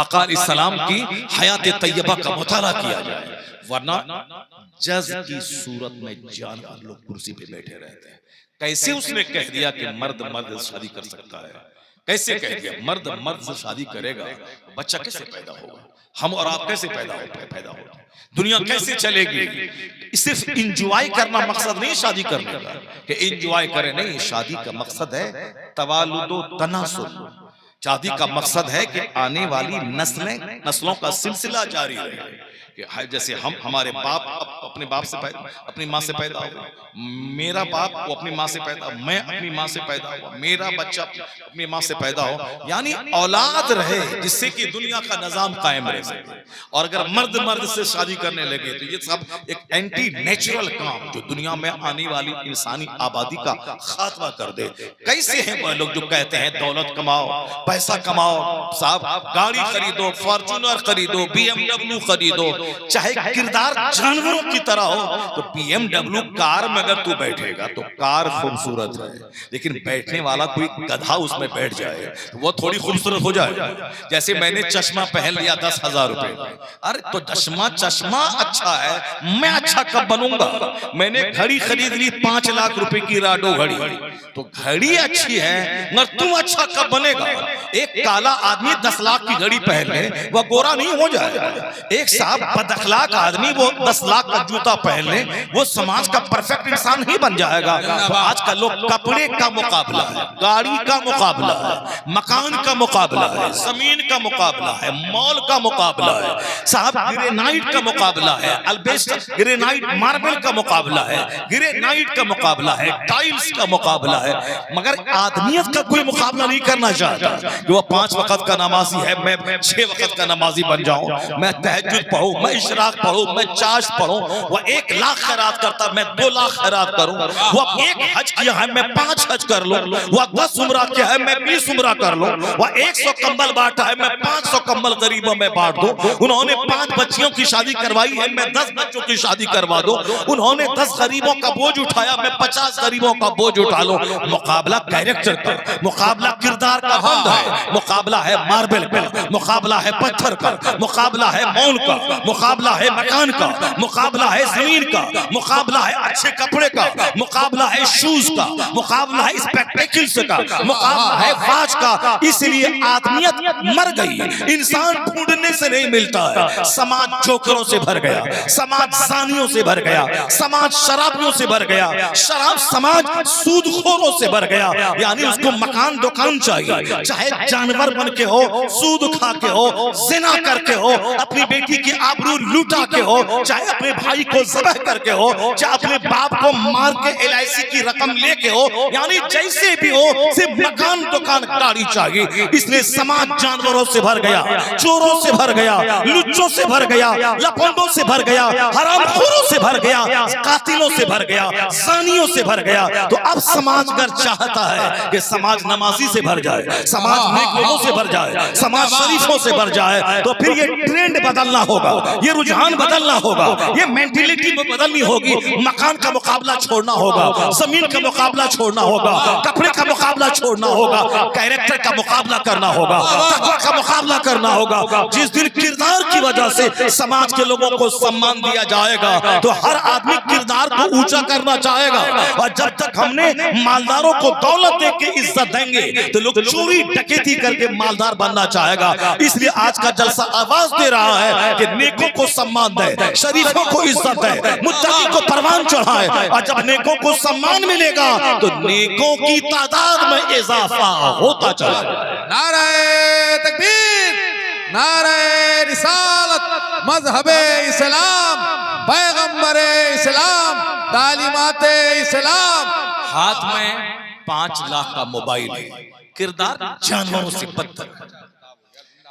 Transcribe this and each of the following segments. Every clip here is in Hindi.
आका इस्लाम की हयात तैयबा का मुताला किया जाए, वरना जज की सूरत में जानवर लोग कुर्सी पे बैठे रहते हैं। कैसे उसने कह दिया कि मर्द मर्द से शादी कर सकता है, कैसे कह दिया मर्द मर्द से शादी करेगा, बच्चा कैसे पैदा होगा, हम और आप कैसे पैदा हो, दुनिया कैसे चलेगी। सिर्फ इंजॉय करना मकसद नहीं शादी करने का कि इंजॉय करें, नहीं, शादी का मकसद है तवालुदो तनासुल। शादी का मकसद है कि आने वाली नस्लों का सिलसिला जारी रहे। जैसे हम हमारे बाप अपने बाप से पैदा, अपनी माँ से पैदा हुआ, मेरा बाप वो अपनी माँ से पैदा, मैं अपनी माँ से पैदा हुआ, मेरा बच्चा अपनी माँ से पैदा हो, यानी औलाद रहे जिससे कि दुनिया का निजाम कायम रह सके। और अगर मर्द मर्द से शादी करने लगे तो ये सब एक एंटी नेचुरल काम जो दुनिया में आने वाली इंसानी आबादी का खात्मा कर दे। कैसे हैं वह लोग जो कहते हैं दौलत कमाओ, पैसा कमाओ, साहब गाड़ी खरीदो, फॉर्च्यूनर खरीदो, BMW खरीदो, चाहे किरदार जानवरों की तरह हो, तो BMW कार में अगर तू बैठेगा तो कार खूबसूरत है, लेकिन बैठने वाला कोई गधा उसमें बैठ जाए तो वो थोड़ी खूबसूरत हो जाए। जैसे मैंने चश्मा पहन लिया 10,000 रुपए, अरे तो चश्मा अच्छा है, मैं अच्छा कब बनूंगा। मैंने घड़ी खरीद ली 5 लाख रुपए की राडो घड़ी, तो घड़ी अच्छी है मगर तुम अच्छा कब बनेगा। एक काला आदमी 10 लाख की घड़ी पहन ले वह गोरा नहीं हो जाएगा। एक साहब बदअखलाक आदमी वो 10 लाख का जूता पहन ले वो समाज का परफेक्ट इंसान ही बन जाएगा। तो आज का लोग कपड़े का मुकाबला है, गाड़ी का मुकाबला है, मकान का मुकाबला है, जमीन का मुकाबला है, मॉल का मुकाबला है, साहब ग्रेनाइट का मुकाबला है, अल्बेस्टर ग्रेनाइट मार्बल का मुकाबला है, ग्रेनाइट का मुकाबला है, टाइल्स का मुकाबला है, मगर आदमियत का कोई मुकाबला नहीं करना चाहता कि वो 5 वक्त का नमाजी है, मैं 6 वक्त का नमाजी बन जाऊं, मैं तहज्जुद पढ़ूं, मैं इशराक पढ़ूं, मैं चाश पढ़ूं। वह 1 लाख खैरात करता, मैं 2 लाख खैरात करूं। वह 1 हज किया है, मैं 5 हज कर लूं। वह 10 उम्रा किया है, मैं 20 उम्रा कर लूं। वह 100 कंबल बांटा है, मैं 500 कंबल गरीबों में बांट दूं। उन्होंने 5 बच्चियों की शादी करवाई है, मैं 10 बच्चों की शादी करवा दूं। उन्होंने 10 गरीबों का बोझ उठाया, मैं 50 गरीबों का बोझ उठा लूं। मुकाबला कैरेक्टर का, मुकाबला किरदार का बंद है, मुकाबला है मार्बल का, मुकाबला है पत्थर का, मुकाबला है मौन का, मुकाबला है मकान का, मुकाबला है जमीन का, मुकाबला है अच्छे कपड़े का, मुकाबला है शूज का, मुकाबला है स्पेक्टेकल्स का, मुकाबला है वाच का। इसलिए आदमियत मर गई, इंसान ढूंढने से नहीं मिलता है। समाज जोकरों से भर गया, समाज जानियों से भर गया, समाज शराबियों से भर गया, शराब समाज सूदखोरों से भर गया। यानी उसको मकान दुकान चाहिए, चाहे जानवर बन के हो, सूद खा के हो, जिना करके हो, अपनी बेटी की आबरू लूटा के हो, चाहे अपने भाई को ज़बह करके हो, चाहे अपने बाप को मार के LIC की रकम लेके हो, यानी जैसे भी हो सिर्फ मकान दुकान गाड़ी चाहिए। इसलिए समाज जानवरों से भर गया, चोरों से भर गया, लुच्चों से भर गया, लफंडों से भर गया, हरामखोरों से भर गया, कातिलों से भर गया, जानियों से भर गया। तो अब समाज अगर चाहता है कि समाज नमाजी से भर जाए, समाज नेक लोगों से भर जाए, समाज शरीफों से भर जाए, तो फिर ये ट्रेंड बदलना होगा, ये रुझान बदलना होगा, ये मेंटेलिटी बदलनी होगी। मकान का मुकाबला छोड़ना होगा, जमीन का मुकाबला छोड़ना होगा, कपड़े का मुकाबला छोड़ना होगा, कैरेक्टर का मुकाबला करना होगा, तकवा का मुकाबला करना होगा। जिस दिन किरदार की वजह से समाज के लोगों को सम्मान दिया जाएगा तो हर आदमी किरदार को ऊंचा करना चाहेगा। और जब तक हमने मालदारों को दौलत दे के इज्जत देंगे तो लोग चोरी डकैती करके मालदार बनना चाहेगा। इसलिए आज का जलसा आवाज दे रहा है कि नेकों को सम्मान दे, शरीफों को इज्जत दे, मुत्तकी को परवान चढ़ाए। और जब नेकों को सम्मान मिलेगा तो नेकों की तादाद में इजाफा होता चला। नारे तकबीर, नारे रिसालत, मजहबे इस्लाम, पैगंबरे इस्लाम, तालीमाते इस्लाम। हाथ में 5 लाख का मोबाइल है, किरदार जानवरों से बदतर।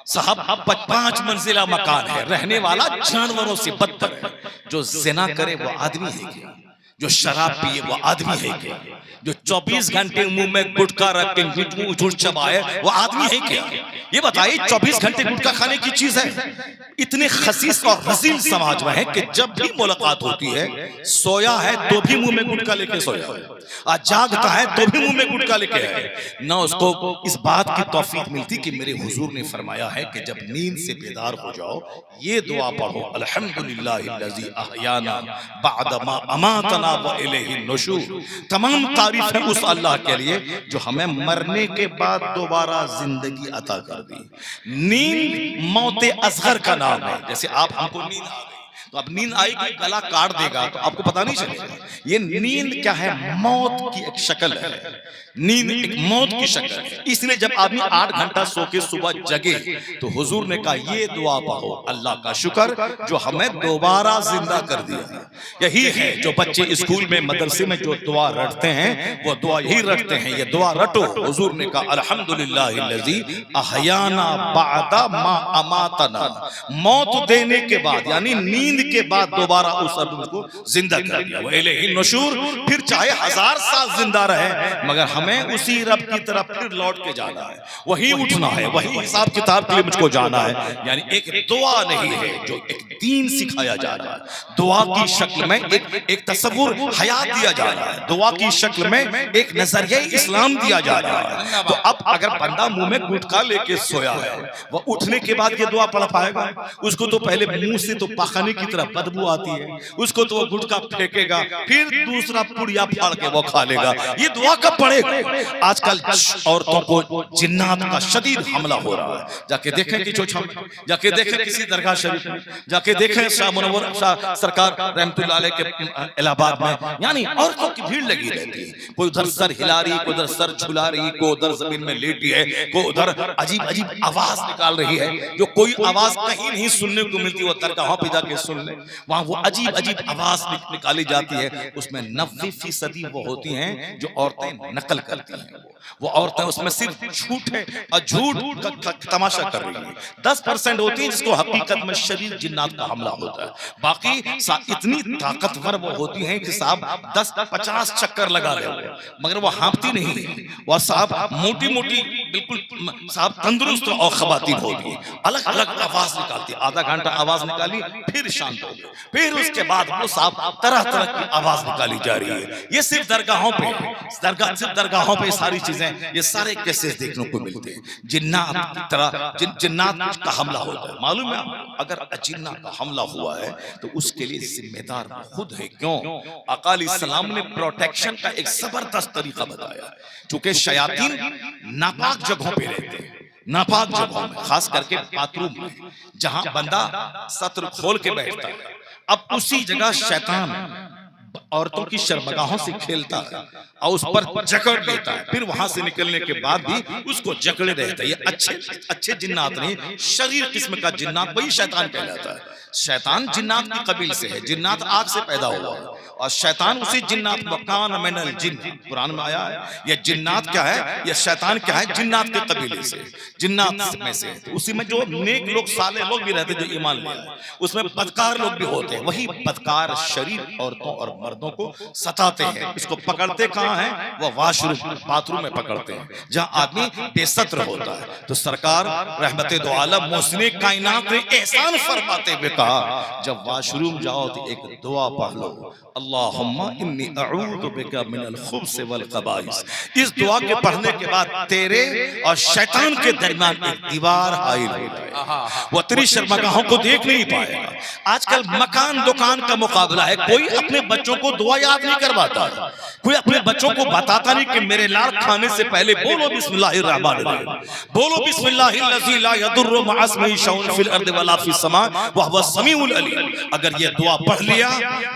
साहब 5 मंजिला मकान है, रहने वाला जानवरों से बदतर है। जो जिना करे वो आदमी है क्या? जो शराब पिए वो आदमी है क्या? जो 24 घंटे मुंह में गुटखा रख के झूठ चबाए वो आदमी है क्या? ये बताइए, 24 घंटे गुटखा खाने की चीज है? इतने खसीस और रसील समाज में है कि जब भी मुलाकात होती है, सोया है तो भी मुंह में गुटखा लेके सोया है, आज जागता है तो भी मुंह में गुटखा लेके है। ना उसको इस बात की तौफीक मिलती कि मेरे हुजूर ने फरमाया है कि जब नींद से बेदार हो जाओ ये दुआ पढ़ो, अल्हम्दुलिल्लाहिल्लज़ी अहयाना बअद मा अमातना व इलैहि नुशूर। तमाम तारीफ है उस अल्लाह के लिए जो हमें मरने के बाद दोबारा जिंदगी अता कर दी। नींद मौत असगर का नाम है। जैसे आप हमको नींद आ गई तो अब नींद आएगी, गला काट देगा तो आपको पता नहीं चलेगा। ये नींद क्या है? मौत की एक शक्ल है। नींद एक मौत की शक्ल है। इसलिए जब आदमी 8 घंटा सो के सुबह जगे तो हुजूर ने कहा ये दुआ पढ़ो, अल्लाह का शुक्र जो हमें दोबारा जिंदा कर दिया। यही है जो बच्चे स्कूल में मदरसे में जो दुआ रटते हैं वो दुआ यही रटते हैं। ये दुआ रटो। हुजूर ने कहा अल्हम्दुलिल्लाहिल्लज़ी अहयाना बअद मा अमातना, मौत देने के बाद यानी नींद के बाद दोबारा उस आदमी को जिंदा कर दिया। व इलैहि नुशूर, फिर चाहे 1000 साल जिंदा रहे मगर हमें उसी रब की तरफ फिर लौट के जाना है, वही उठना है, वही हिसाब किताब के लिए मुझको जाना है। यानी एक दुआ नहीं है, जो एक दीन सिखाया जा रहा है। दुआ की शक्ल में एक तसव्वुर हयात दिया जा रहा है, दुआ की शक्ल में एक नजरिया इस्लाम दिया जा रहा है। तो अब अगर बंदा मुंह में गुटखा लेके सोया है, वह उठने के बाद ये दुआ पढ़ पाएगा? उसको तो पहले मुंह से तो पाखाने की तरफ बदबू आती है, उसको तो वो गुटखा फेंकेगा, फिर दूसरा पुड़िया फाड़ के वो खा लेगा। ये दुआ कब पढ़ेगा? आजकल औरतों को जिन्नात का शदीद हमला हो रहा है। जाके देखें कि चोछा में, जाके देखें किसी दरगाह शरीफ में, जाके देखें शाह मुनव्वर शाह सरकार रहमतुल्लाह अलैह के इलाहाबाद में, यानी औरतों की भीड़ लगी रहती है। कोई उधर सर हिला रही, कोई उधर सर झुला रही, कोई उधर जमीन में लेटी है, कोई उधर अजीब अजीब आवाज निकाल रही है। जो कोई आवाज कहीं नहीं सुनने को मिलती वो दरगाहों पे जाके सुन ले, वहां वो अजीब अजीब आवाज निकाली जाती है। उसमें 90% वो होती हैं जो औरतें नकल करती हैं। वो औरतें उसमें सिर्फ झूठ है और झूठ का तमाशा कर रही है। 10% होती है जिसको हकीकत में शरीर जिन्नात का हमला होता है। बाकी इतनी ताकतवर वो होती हैं कि साहब 10-50 चक्कर लगा ले मगर वो हाँपती नहीं है। वह साहब मोटी मोटी बिल्कुल साहब तंदुरुस्त और खवातीन होती है, अलग अलग आवाज निकालती है। आधा घंटा आवाज निकाली फिर शांत हो गई, फिर उसके बाद वो साहब तरह तरह की आवाज निकाली जा रही है। ये सिर्फ दरगाहों पे, सिर्फ दरगाहों पे सारी चीजें, ये सारे केसेस देखने को मिलते हैं। जिन्नात की तरह जिन्नात का हमला होता है। मालूम है अगर जिन्ना का हमला हुआ है तो उसके लिए जिम्मेदार खुद है। क्यों? आका अलैहिस्सलाम ने प्रोटेक्शन का एक जबरदस्त तरीका बताया। चूंकि शयातीन नापाक जगहों पे रहते हैं, नापाक जगहों में, खास करके बाथरूम में जहां बंदा सत्र खोल के बैठता है, अब उसी जगह शैतान औरतों की शर्मगाहों से खेलता है और उस पर जकड़ लेता है। फिर वहां से निकलने के बाद भी उसको जकड़े रहता है। ये अच्छे जिन्नात नहीं, शरीर किस्म का जिन्नात वही शैतान कहलाता है। शैतान जिन्नात की कबील से है। जिन्नात आग से पैदा हुआ है और शैतान उसी जिन्नात वकान मिनल जिन्न, कुरान में आया है। ये जिन्नात क्या है, ये शैतान क्या है? जिन्नात के कबीले से, जिन्नात में से। तो उसी में जो नेक लोग साले लोग भी रहते जो ईमान ले आए, उसमें बदकार लोग भी होते हैं। वही बदकार शरीर औरतों और मर्दों को सताते हैं। इसको पकड़ते कहाँ हैं? वो वॉशरूम, बाथरूम में पकड़ते हैं जहाँ आदमी बेसत्र होता है। तो सरकार रहमते दो आलम मोहसिने कायनात ने एहसान फरमाते हुए कहा जब वॉशरूम जाओ तो एक दुआ पढ़ लो, अल्लाहुम्मा इन्नी अऊज़ु बिका मिनल खुब्स वल ख़बाइस। इस दुआ के पढ़ने के बाद तेरे और शैतान के दरमियान एक दीवार हाइल हो जाए, वो तेरी शर्मगाहों को देख नहीं पाएगा। आजकल मकान दुकान का मुकाबला है। कोई अपने बच्चों को दुआ याद नहीं करवाता, कोई अपने बच्चों को बताता नहीं कि मेरे लाल खाने से पहले बोलो बिस्मिल्लाहिर रहमानिर रहीम, बोलो बिस्मिल्लाहिल्लज़ी ला यदुर्रु मअ इस्मिही शैउन फिल अर्दि वला फिस समा व हुवा समीउल अलीम। अगर ये दुआ पढ़ लिया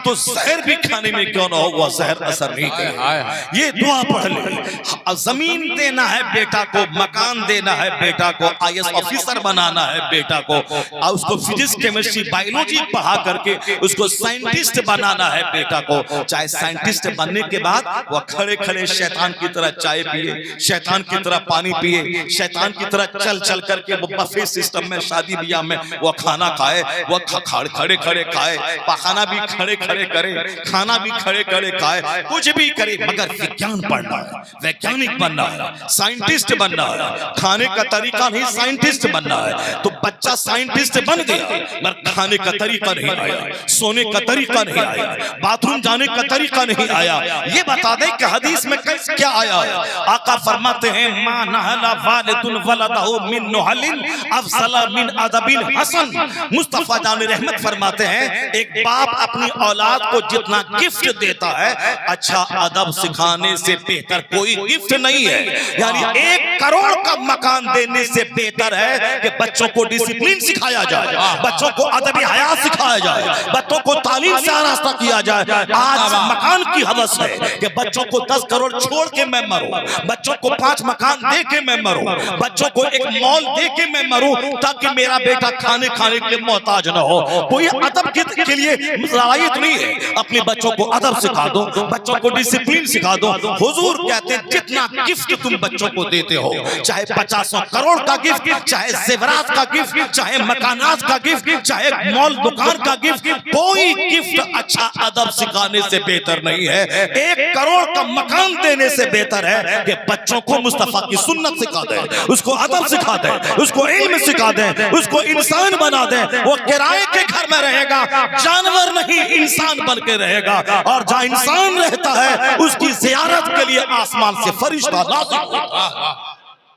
तो जहर भी खाने में क्यों ना हो वो जहर असर नहीं करेगा। ये दुआ पढ़ ले। जमीन देना है बेटा को, मकान देना है बेटा को, IAS ऑफिसर बनाना है बेटा को, और उसको फिजिक्स केमिस्ट्री बायोलॉजी पढ़ा करके उसको साइंटिस्ट बनाना है बेटा को। चाहे साइंटिस्ट बनने के बाद वो खड़े खड़े शैतान की तरह चाय पिए, शैतान की तरह पानी पिए, शैतान की तरह चल चल करके वो बफे सिस्टम में शादी ब्याह में वो खाना खाए, वो खड़े खड़े खाए, पखाना भी खड़े खड़े करे, खाना भी खड़े खड़े खाए, कुछ भी करे, मगर विज्ञान पढ़ना है, वैज्ञानिक बनना है, साइंटिस्ट बनना है। खाने का तरीका नहीं, साइंटिस्ट बनना है। तो बच्चा साइंटिस्ट बन गया, मगर खाने का तरीका नहीं आया, सोने का तरीका नहीं आया, बाथरूम जाने का तरीका नहीं आया। ये बता दे कि हदीस में क्या आया है? आका फरमाते हैं मा नहला वालिदुन वलदहु मिन नुहलिन अफसला मिन अदबिन हसन। मुस्तफा जान रहमत फरमाते हैं एक बाप अपनी औलाद को जितना गिफ्ट देता है, अच्छा अदब सिखाने से बेहतर कोई गिफ्ट नहीं है। यानी 1 करोड़ का मकान देने से बेहतर है कि बच्चों को डिसिप्लिन सिखाया जाए, बच्चों को अदब हया सिखाया जाए, बच्चों को तालीम से आरास्ता किया जाए। आज मकान की हवस है कि बच्चों को 10 करोड़ छोड़ के मैं मरूं, बच्चों को 5 मकान दे के मैं मरूं, बच्चों को एक मॉल दे के मैं मरूं, ताकि मेरा बेटा खाने के लिए मोहताज न हो। कोई अदब के लिए लड़ाई नहीं है। अपने बच्चों को अदब सिखा दो, बच्चों को डिसिप्लिन सिखा दो। हुजूर कहते हैं जितना गिफ्ट तुम बच्चों को देते हो, चाहे 50 करोड़ का गिफ्ट, चाहे जेवरात का गिफ्ट, चाहे मकानात का गिफ्ट, चाहे मॉल दुकान का गिफ्ट, कोई गिफ्ट अच्छा अदब सिखाने से बेहतर नहीं है। 1 करोड़ का मकान देने से बेहतर है कि बच्चों को मुस्तफा की सुन्नत सिखा दे, उसको अदब सिखा दे, उसको इल्म सिखा दे, उसको इंसान बना दे। वो किराए के घर में रहेगा, जानवर नहीं इंसान बन के रहेगा। और जहां इंसान रहता है उसकी जियारत के लिए आसमान से फरिश्ता नाज़िल होता है।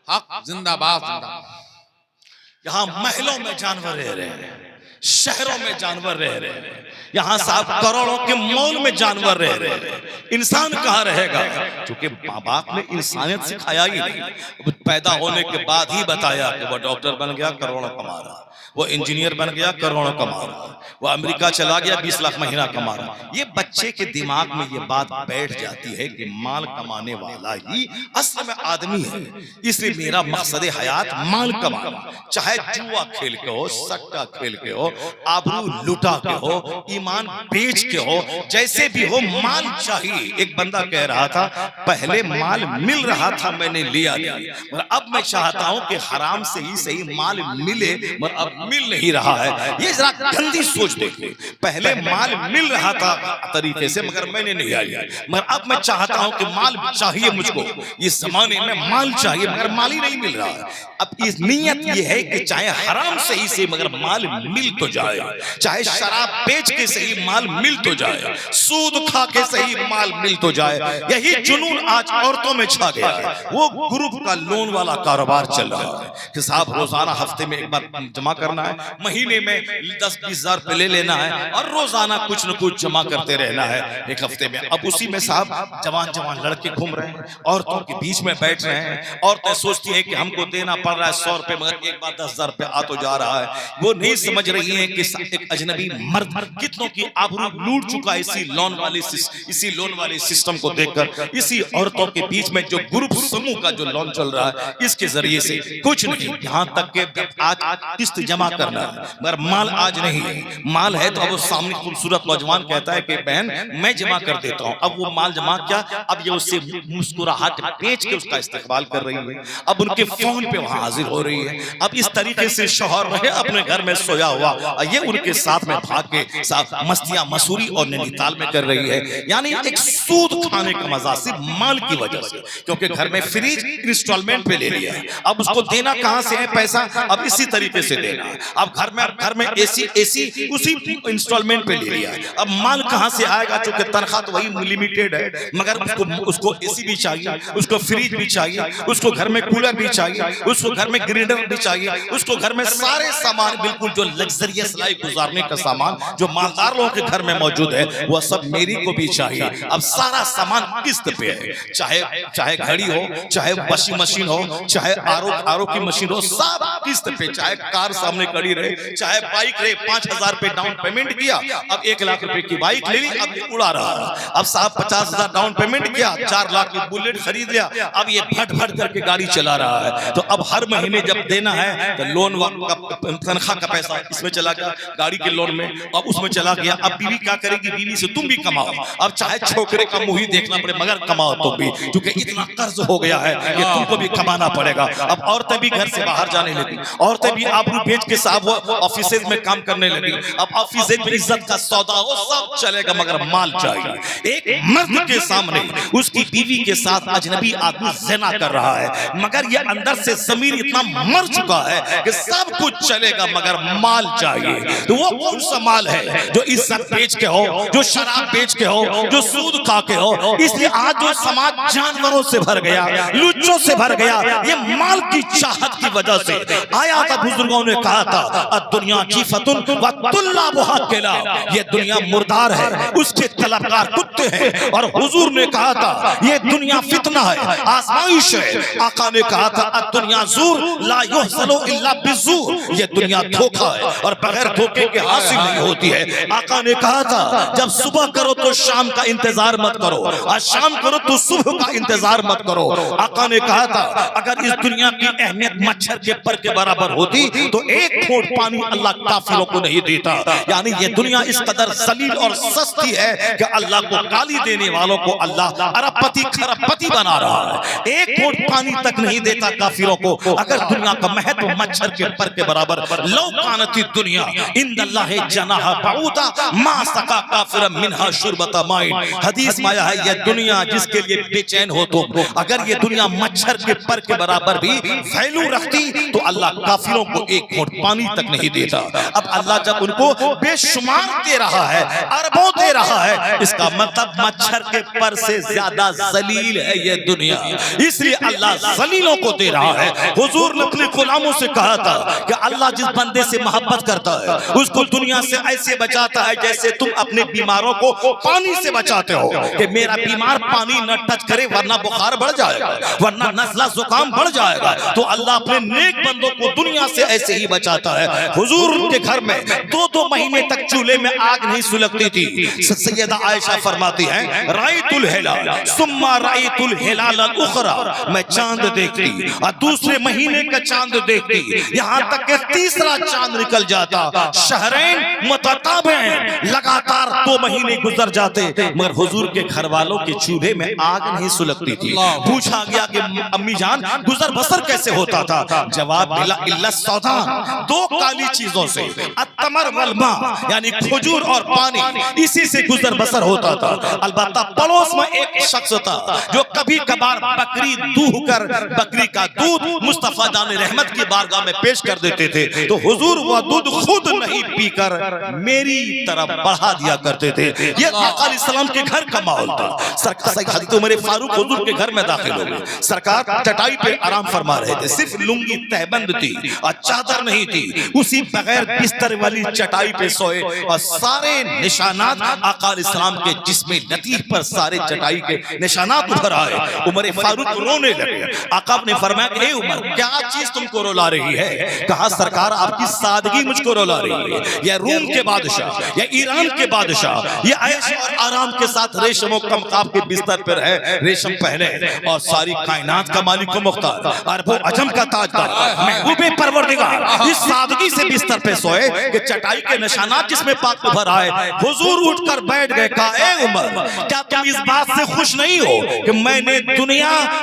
हक जिंदाबाद जिंदाबाद। यहाँ महलों में जानवर रह रहे हैं, शहरों में जानवर रह रहे हैं, यहाँ साहब करोड़ों के मॉल में जानवर रह रहे हैं, इंसान कहाँ रहेगा? क्योंकि माँ बाप ने इंसानियत सिखाया ही नहीं। पैदा होने के बाद ही बताया कि वो डॉक्टर बन गया, करोड़ों कमा रहा, वो इंजीनियर बन गया, करोड़ों कमा रहा, वो अमेरिका चला गया, 20 लाख महीना कमा रहा। ये बच्चे के दिमाग में ये बात बैठ जाती है कि माल कमाने वाला ही असल में आदमी है। इसलिए मेरा मकसद हयात माल कमाना, चाहे जुआ खेल के हो, सट्टा खेल के हो, आबरू लुटा के हो, ईमान बेच के हो, जैसे भी हो माल चाहिए। एक बंदा कह रहा था पहले माल मिल रहा था मैंने लिया नहीं, मगर अब मैं चाहता हूं कि हराम से ही सही माल मिले, मगर अब मिल नहीं रहा है। ये जरा गंदी सोच देखिए। पहले माल मिल रहा था तरीके से मगर मैंने नहीं लिया, मगर अब मैं चाहता हूं कि माल चाहिए मुझको, इस जमाने में माल चाहिए मगर माल ही नहीं मिल रहा है। अब इस नियत ये है कि चाहे हराम से ही से मगर माल मिल तो जाए, चाहे शराब बेच के सही माल मिल तो जाए, सूद खा के सही माल मिल तो जाए। यही जुनून आज औरतों में छा गया है। वो ग्रुप का लोन वाला कारोबार चल रहा है कि साहब रोजाना हफ्ते में एक बार जमा करना है, महीने में 10-20 हजार रुपए ले लेना है और रोजाना कुछ न कुछ जमा करते रहना है एक हफ्ते में। अब उसी में साहब जवान जवान लड़के घूम रहे हैं, औरतों के बीच में बैठ रहे हैं। औरतें सोचती है कि हमको देना पड़ रहा है 100 रुपए, मगर एक बार 10,000 रुपए आ तो जा रहा है। वो नहीं समझ रही है कि एक अजनबी मर्द कितनों की आबरू लूट चुका है इसी लोन वाले सिस्टम को देखकर। इसी औरतों के बीच में जो ग्रुप समूह का जो लोन चल रहा है, इसके जरिए से कुछ नहीं, यहाँ तक के आज किस्त जमा करना है मगर माल आज नहीं है। माल है तो अब सामने खूबसूरत नौजवान कहता है कि बहन मैं जमा कर देता हूँ। अब वो माल जमा किया, अब ये उससे मुस्कुराहट बेच के उसका इस्तेमाल कर रही है। अब उनके फोन पे वहां हाजिर हो रही है। अब इस तरीके से शौहर रहे अपने घर में सोया हुआ, ये उनके साथ में भाग के साथ मस्तियां मसूरी और नैनीताल में कर रही है। यानी एक सूद खाने का मजा सिर्फ माल की वजह से, क्योंकि घर में फ्रिज इंस्टॉलमेंट पे ले लिया है। अब उसको देना कहां से है पैसा? अब इसी तरीके से देना है। अब घर में एसी उसी इंस्टॉलमेंट पे ले लिया है। अब माल कहां से आएगा? चूंकि तनख्वाह तो वही लिमिटेड है, मगर उसको एसी भी चाहिए, उसको फ्रिज भी चाहिए, उसको घर में कूलर भी चाहिए, उसको घर में ग्राइंडर भी चाहिए, उसको घर में सारे सामान बिल्कुल जो लग्जरियस लाइफ गुजारने का सामान जो मालदार लोगों के घर में मौजूद है वो सब मेरी को भी चाहिए। अब सारा सामान किस्त पे है, चाहे घड़ी हो, चाहे वॉशिंग मशीन हो, चाहे आरओ की मशीन हो, सब किस्त पे। चाहे कार सामने खड़ी रहे, चाहे बाइक रहे, 5,000 रुपए डाउन पेमेंट किया, अब 1 लाख रुपए की बाइक ले ली, अब ये उड़ा रहा है। अब साहब 50,000 डाउन पेमेंट किया, 4 लाख की बुलेट खरीद लिया, अब ये भट करके गाड़ी चला रहा है। तो अब हर महीने जब देना है तो लोन का तनख्वाह का पैसा इसमें चला गया गाड़ी के लोन में, अब उसमें चला गया। अब बीवी क्या करेगी, बीवी से तुम भी कमाओ, अब चाहे छोकरे का मुंह ही देखना पड़े मगर कमाओ तुम भी, क्योंकि इतना कर्ज हो गया है कि तुमको भी कमाना पड़ेगा। अब औरतें भी घर से बाहर जाने लगी, औरतें भी आबरू बेच के साहब ऑफिस में काम करने लगी। अब ऑफिस में इज्जत का सौदा हो सब चलेगा मगर माल चाहिए। एक मर्द के सामने उसकी बीवी के साथ अजनबी आदमी ज़िना कर रहा है, मगर ये अंदर से ज़मीर इतना मर चुका है कि सब कुछ चलेगा मगर माल चाहिए। तो वो कौन सा माल है जो इज्जत बेच के हो, जो शराब बेच के हो, जो सूद खा के हो? इसलिए आज जो समाज जानवरों से भर गया, लुच्चों से भर गया, ये माल की चाहत की वजह से आया था। बुजुर्गों ने कहा था दुनिया जीफतुन व तुल्लाबुहा किलाब, ये दुनिया मुर्दार है, उसके तलबगार कुत्ते हैं। और हुजूर ने कहा था ये दुनिया फितना है, आजमाइश है। आका ने कहा था दुनिया ज़ूर ला युहसनु इल्ला बिज़ूर, ये दुनिया धोखा है और बगैर धोखे के हासिल नहीं होती है। आका ने कहा था जब सुबह करो तो शाम का इंतजार मत करो, और शाम करो तो सुबह का इंतजार मत करो। आका ने कहा था अगर इस दुनिया की अहमियत मच्छर के पर के बराबर होती तो एक घूंट पानी अल्लाह काफिरों को नहीं देता। यानी ये दुनिया इस कदर जलील और सस्ती है कि अल्लाह को गाली देने वालों को अल्लाह अरबपति खरबपति बना रहा है। एक घूंट पानी तक नहीं देता काफिरों को। अगर दुनिया का महत्व मच्छर के पर के बराबर, लौ कानती दुनिया इंदल्लाहि जनाह बऊदा मा सका काफिर मिनहा शुरबता माइन। हदीस में आया है ये दुनिया जिसके लिए बेचैन हो तुम, अगर ये दुनिया मच्छर के पर के बराबर भी वैल्यू रखती तो अल्लाह काफिरों को एक घूंट पानी तक नहीं देता। अब अल्लाह जब उनको बेशुमार दे रहा है, अरबों दे रहा है, इसका मतलब मच्छर के पर से ज्यादा जलील है ये दुनिया, इसलिए अल्लाह जलीलों को दे रहा है। हुजूर ने अपने गुलामों से कहा था कि अल्लाह जिस बंदे से मोहब्बत करता है उसको दुनिया से ऐसे बचाता है जैसे तुम अपने बीमारों को पानी से बचाते हो कि मेरा बीमार पानी न टच करे वरना बुखार बढ़ जाएगा, वरना नज़ला जुकाम बढ़ जाएगा। तो अल्लाह अपने नेक बंदों को दुनिया से ऐसे ही बचाता है। हुजूर के घर में 2-2 महीने तक चूल्हे में आग नहीं सुलगती थी। सैयदा आयशा फरमाती हैं रायतुल हिलाल सुम्मा रायतुल हिलाल अल उखरा, मैं चांद देखती और दूसरे महीने का चांद देखती, यहाँ तक कि तीसरा चांद निकल जाता। शहरैन मुतताबिन, लगातार 2 महीने गुजर जाते मगर हुजूर के घर वालों के चूल्हे में आग नहीं सुलगती थी। पूछा गया कि अम्मी जान गुजर बसर कैसे होता था? जवाब मिला इल्ला सौदान, 2 काली चीजों से, अत्तमर वल मा, यानी खजूर और पानी, इसी से गुजर बसर होता था। अलबत्ता पड़ोस में एक शख्स था जो कभी कभार बकरी दूह कर बकरी का दूध मुस्तफा जान रहमत की बारगाह में पेश कर देते थे, तो हुजूर वह दूध खुद नहीं पीकर मेरी तरफ बढ़ा दिया करते थे। ये आका अलैहिस्सलाम के घर का माहौल था। सरकार हज़रत उमर फारूक हुजूर के घर में दाखिल हो गए। सरकार चटाई पे आराम फरमा रहे थे, सिर्फ लुंगी तहबंद थी और चादर नहीं थी, उसी बगैर बिस्तर वाली चटाई पे सोए और सारे निशानात आका अलैहिस्सलाम के जिस्म लतीफ पर सारे चटाई के निशानात उभर आए। उमर फारूक रोने लगे। आका ने फरमाया ए उमर क्या चीज तुमको रुला रही है? कहा सरकार आपकी सादगी मुझको रुला रही है। या रूम के बादशाह या ईरान के बादशाह ये ऐश और आराम के साथ रेशम और कमकाब के बिस्तर पर है, रेशम पहले और सारी कायनात का मालिक को मुख्तार अरब अजम का ताजदार महबूबे परवरदिगार इस सादगी से बिस्तर पे सोए कि चटाई के निशानात जिसमें पाक उभर आए। हुजूर उठकर बैठ गए। कहा ए उमर क्या तुम इस बात से खुश नहीं हो कि मैंने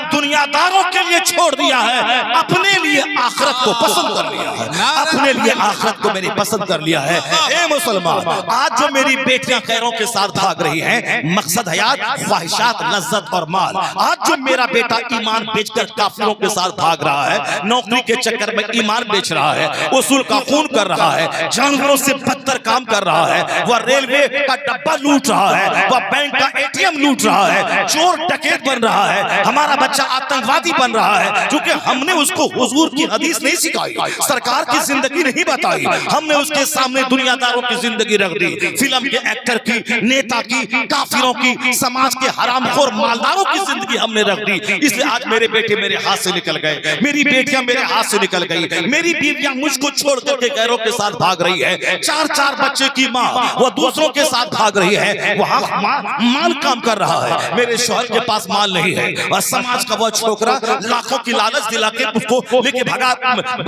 दुनियादारों के लिए छोड़ दिया है, अपने लिए आखिरत को पसंद कर लिया है, अपने लिए आखिरत को मैंने पसंद कर लिया है। ए मुसलमान आज जो मेरी बेटियां खैरों के साथ भाग रही हैं, मकसद हयात ख्वाहिशात लज्जत और माल, आज जो मेरा बेटा ईमान बेचकर काफिरों के साथ भाग रहा है, नौकरी के चक्कर में ईमान बेच रहा है, उसूल का खून कर रहा है, जानवरों से बदतर काम कर रहा है, वह रेलवे का डब्बा लूट रहा है, वह बैंक का एटीएम लूट रहा है, चोर डकैत बन रहा है, हमारा बच्चा आतंकवादी बन रहा है, क्योंकि हमने उसको हुजूर की हदीस नहीं सिखाई, सरकार की जिंदगी नहीं बताई, हमने उसके सामने दुनियादारों की जिंदगी रख दी, फिल्म के एक्टर की, नेता की, काफिरों की, समाज के हरामखोर मालदारों की जिंदगी हमने रख दी। इसलिए आज मेरे बेटे मेरे हाथ से निकल गए, मेरी बेटियां मेरे हाथ से निकल गई, मेरी बीवियां मुझको छोड़ करके गैरों के साथ भाग रही है, 4-4 बच्चे की माँ वो दूसरों के साथ भाग रही है, वहां माल काम कर रहा है, मेरे शौहर के पास माल नहीं है, और समाज का वो छोकरा लाखों की लालच दिला के उसको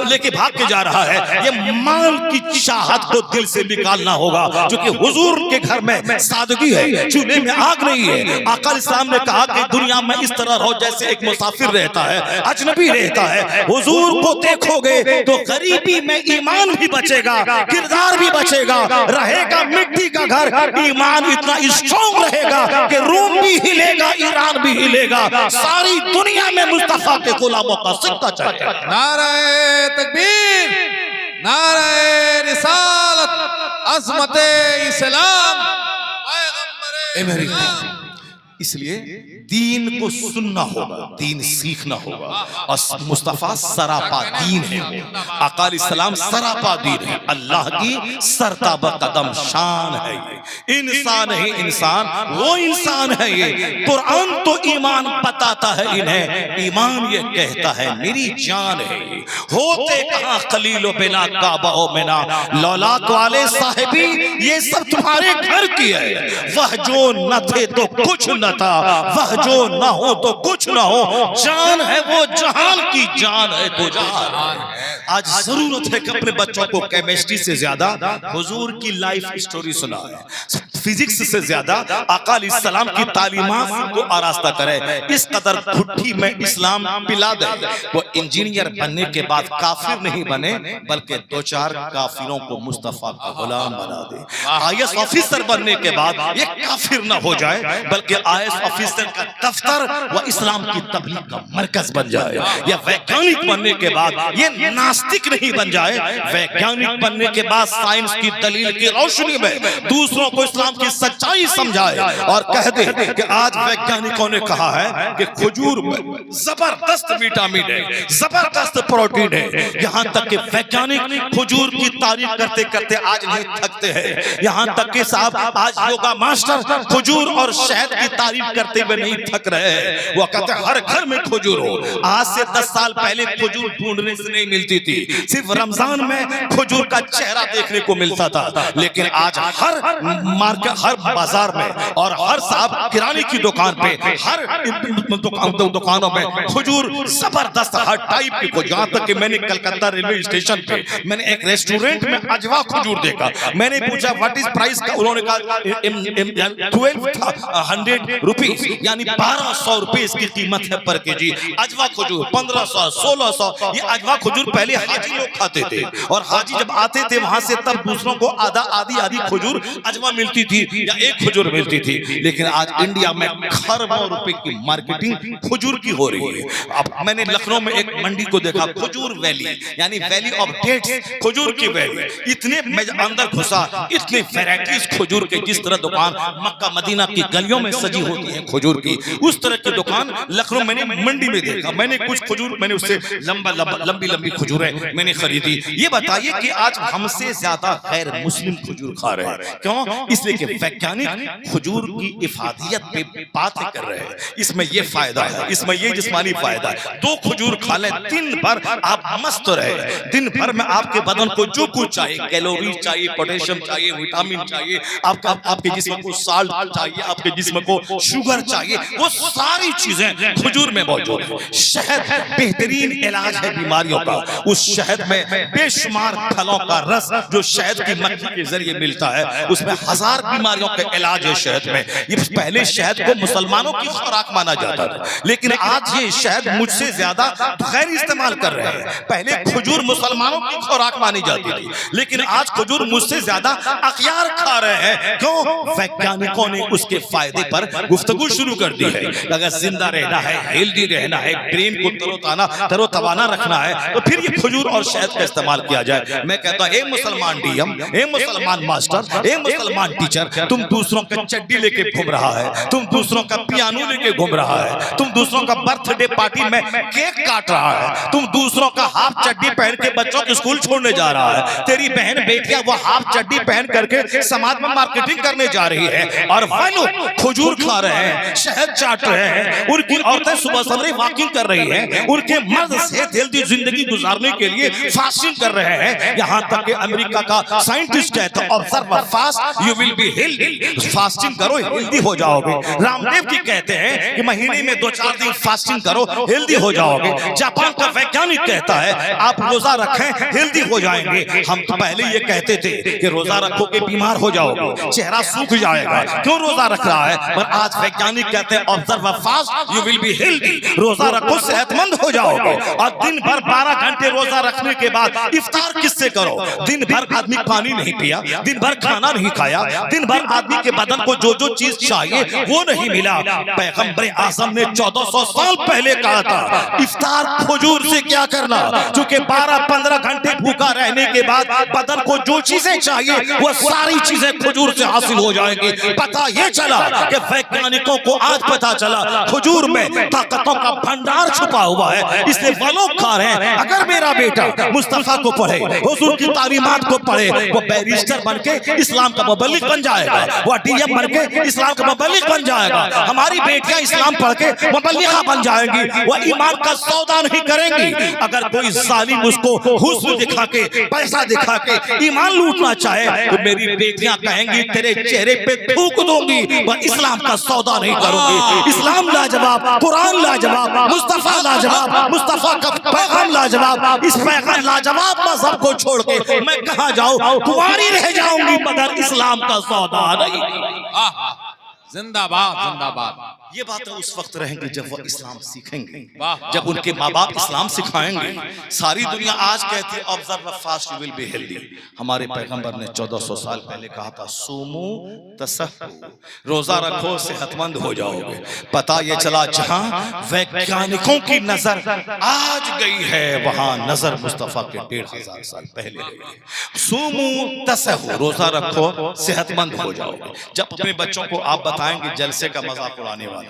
लेके भाग के जा रहा है। ये माल ईमान की चाहत को दिल से निकालना होगा, जो कि हुजूर के घर में सादगी है, चूल्हे में आग नहीं है। आका इस्लाम ने कहा कि दुनिया में इस तरह रहो जैसे एक मुसाफिर रहता है, अजनबी रहता है। हुजूर को देखोगे तो गरीबी में ईमान भी बचेगा, किरदार भी बचेगा, रहेगा मिट्टी का घर, ईमान इतना स्ट्रॉन्ग रहेगा कि रोम भी हिलेगा, ईरान भी हिलेगा, सारी दुनिया में मुस्तफा के गुलामों का सिक्का चढ़ेगा। नारे तकबीर, नारे रिसालत, अज़मते इस्लाम, पैगंबरे। इसलिए दीन को सुनना होगा, दीन सीखना होगा। और मुस्तफा सरापा दीन है, आका अलैहिस्सलाम सरापा दीन है, अल्लाह की सरताब कदम शान है। ये इंसान है, इंसान वो इंसान है। ये कुरान तो ईमान बताता है इन्हें, ईमान ये कहता है मेरी जान है। ये होते कहां खलीलो बिना काबा ओ बिना, लौलाक वाले साहिबी ये सब तुम्हारे घर की है। वह जो न थे तो कुछ न था, वह जो ना हो तो कुछ ना हो, जान है वो जहान की जान है तो जान। आज जरूरत है कि अपने बच्चों को केमिस्ट्री से ज्यादा हुजूर की लाइफ स्टोरी सुनाएं, फिजिक्स से ज्यादा आका अलैहिस्सलाम की तालीमात को आरास्ता करें। इस कदर घुट्टी में इस्लाम पिला दे, वो इंजीनियर बनने के बाद काफिर नहीं बने, बल्कि दो चार काफिरों को मुस्तफा का गुलाम बना दे। आईएएस ऑफिसर बनने के बाद ये काफिर ना हो जाए, बल्कि आईएएस ऑफिसर का दफ्तर व इस्लाम की तबलीग का मरकज बन जाए। या वैज्ञानिक बनने के बाद ये नास्तिक नहीं बन जाए, वैज्ञानिक बनने के बाद साइंस की दलील की रोशनी में दूसरों को इस्लाम की सच्चाई समझाए और कह दे कि आज वैज्ञानिकों ने कहा है कि खजूर में जबरदस्त विटामिन है, जबरदस्त प्रोटीन है। यहाँ तक कि वैज्ञानिक खजूर की तारीफ करते करते आज नहीं थकते हैं। यहाँ तक कि साहब आज योगा मास्टर खजूर और शहद की तारीफ करते हुए नहीं थक रहे हैं। वो कहते हैं हर घर में खजूर हो। आज से 10 साल पहले खजूर ढूंढने से नहीं मिलती थी, सिर्फ रमजान में खजूर का चेहरा देखने को मिलता था। लेकिन आज हर मार्केट, हर बाजार में और हर साहब किराने की दुकान पे, हर दुकानों में खजूर जबरदस्त हर टाइप की खजूर। यहाँ तक कि मैंने कलकत्ता रेलवे स्टेशन पे मैंने एक रेस्टोरेंट में अजवा खजूर देखा। मैंने पूछा व्हाट इज प्राइस का, उन्होंने कहा 1200 रुपीज, यानी 1200 रुपए इसकी कीमत है पर केजी। अजवा खजूर 1500 1600। ये अजवा खजूर पहले हाजी लोग खाते थे, और हाजी जब आते थे वहां से तब दूसरों को आधी खजूर अजवा मिलती थी या एक खजूर मिलती थी। लेकिन आज इंडिया में खरबों रुपए की मार्केटिंग खजूर की हो रही है। अब मैंने लखनऊ में एक मंडी को देखा, खजूर वैली, यानी वैली ऑफ डेट्स, खजूर की वैली। इतने अंदर घुसा, इतने वैरायटीज खजूर के, जिस तरह दुकान मक्का मदीना की गलियों में सजी होती है खजूर की, उस तरह की दुकान लखनऊ मैंने मंडी में देखा। मैंने कुछ खजूर, मैंने उससे लंबी खजूरें मैंने खरीदी। ये बताइए कि आज हमसे ज्यादा गैर मुस्लिम खजूर खा रहे हैं। क्यों? इसलिए कि वैज्ञानिक खजूर की इफादियत पे बातें कर रहे हैं। इसमें ये फायदा है, इसमें ये जिस्मानी फायदा है। 2 खजूर खा लें, दिन भर आप मस्त रहे। दिन भर में आपके बदन को जो कुछ चाहिए, कैलोरी चाहिए, पोटेशियम चाहिए, विटामिन चाहिए, आपके जिस्म को साल्ट चाहिए, आपके जिस्म को शुगर चाहिए, वो सारी चीजें खजूर में मौजूद है। शहद बेहतरीन इलाज है बीमारियों का। उस शहद में बेशुमार फलों का रस जो शहद की मक्खी के जरिए मिलता है, उसमें 1000 बीमारियों का इलाज है शहद में। ये पहले शहद को मुसलमानों की खुराक माना जाता था, लेकिन आज ये शहद मुझसे ज्यादा गैर इस्तेमाल कर रहे हैं। पहले खजूर मुसलमानों की खुराक मानी जाती थी, लेकिन आज खजूर मुझसे ज्यादा अखियार खा रहे हैं। क्यों? वैज्ञानिकों ने उसके फायदे पर गुफ्तगू शुरू कर दी है। अगर जिंदा रहना है, हेल्दी रहना है, ब्रेन को तरोताना रखना है, तो फिर ये खजूर और शहद का इस्तेमाल किया जाए। मैं कहता हूं, ए मुसलमान डीएम, ए मुसलमान मास्टर, ए मुसलमान टीचर, तुम दूसरों का चड्डी लेके घूम रहा है, तुम दूसरों का पियानो लेके घूम रहा है, तुम दूसरों का बर्थडे पार्टी में केक काट रहा है, तुम दूसरों का हाफ चड्डी पहन के बच्चों को स्कूल छोड़ने जा रहा है। तेरी बहन बेटियां वो हाफ चड्डी पहन करके समाज में मार्केटिंग करने जा रही है, और वह लोग खजूर खा रहे हैं, शहद चाट रहे हैं। उनकी औरतें सुबह सवेरे वॉकिंग कर रही हैं, उनके मर्द सेहत हेल्दी जिंदगी गुजारने के लिए फास्टिंग कर रहे हैं। यहाँ तक कि अमेरिका का साइंटिस्ट कहता है, observe fast you will be be healthy, fasting करो हेल्दी हो जाओगे। रामदेव जी कहते हैं कि महीने में 2-4 दिन फास्टिंग करो हेल्दी हो जाओगे। जापान का वैज्ञानिक कहता है आप रोजा रखें हेल्दी हो जाएंगे। हम तो पहले ये कहते थे कि रोजा रखोगे बीमार हो जाओगे, चेहरा सूख जाएगा, क्यों रोजा रख रहा है? पर आज वैज्ञानिक कहते हैं observe fast you will be healthy, रोजा रखो सेहतमंद हो जाओगे। और दिन भर 12 घंटे रोजा रखने के बाद इफ्तार किससे करो? दिन भर आदमी पानी नहीं पिया, दिन भर खाना नहीं खाया, दिन भर आदमी के बदन को जो जो चीज चाहिए वो नहीं मिला। पैगंबर आजम ने 1400 साल पहले कहा था इफ्तार खजूर से क्या करना, क्योंकि 12-15 घंटे भूखा रहने के बाद बदन को जो चीजें चाहिए वो सारी चीजें खजूर से हासिल हो जाएंगी। पता ये चला कि वैज्ञानिकों को आज पता चला खजूर में ताकतों का भंडार छुपा हुआ है, इसलिए वो लोग खा रहे हैं। अगर मेरा बेटा मुस्तफा को पढ़े, हुजूर की तालीमात को पढ़े, वो बैरिस्टर बनके इस्लाम का मुबल्लिग बन जाएगा, वो डीएम बनके इस्लाम का मुबल्लिग बन जाएगा। हमारी बेटियां इस्लाम पढ़ के मुबल्लिगा बन जाएंगी, वो ईमान का सौदा नहीं करेंगी। अगर कोई जालिम उसको हुस्न दिखा के, पैसा दिखा के ईमान लूटना चाहे तो मेरी बेटियां कहेंगी तेरे चेहरे पे थूक दूंगी, वह इस्लाम का सौदा नहीं करूंगी। इस्लाम लाजवाब, कुरान लाजवाब, मुस्तफा लाजवाब, मुस्तफा का पैगाम लाजवाब। इस पैगाम लाजवाब मजहब को छोड़ के मैं कहां जाऊं? कुंवारी रह जाऊंगी मगर इस्लाम का सौदा नहीं। जिंदाबाद जिंदाबाद। ये बातें उस वक्त रहेंगी जब वो इस्लाम सीखेंगे, जब उनके माँ बाप इस्लाम सिखाएंगे। सारी दुनिया आज कहती है observe fast you will be healthy. हमारे पैगंबर ने 1400 साल पहले कहा था सुमू तसहू, रोजा रखो सेहतमंद हो जाओगे। पता ये चला जहां वैज्ञानिकों की नजर आज गई है वहां नजर मुस्तफा के 1500 साल पहले गई। सुमू तसहू, रोजा रखो सेहतमंद हो जाओगे। जब अपने बच्चों को आप बताएंगे जलसे का मजाक उड़ाने वाला,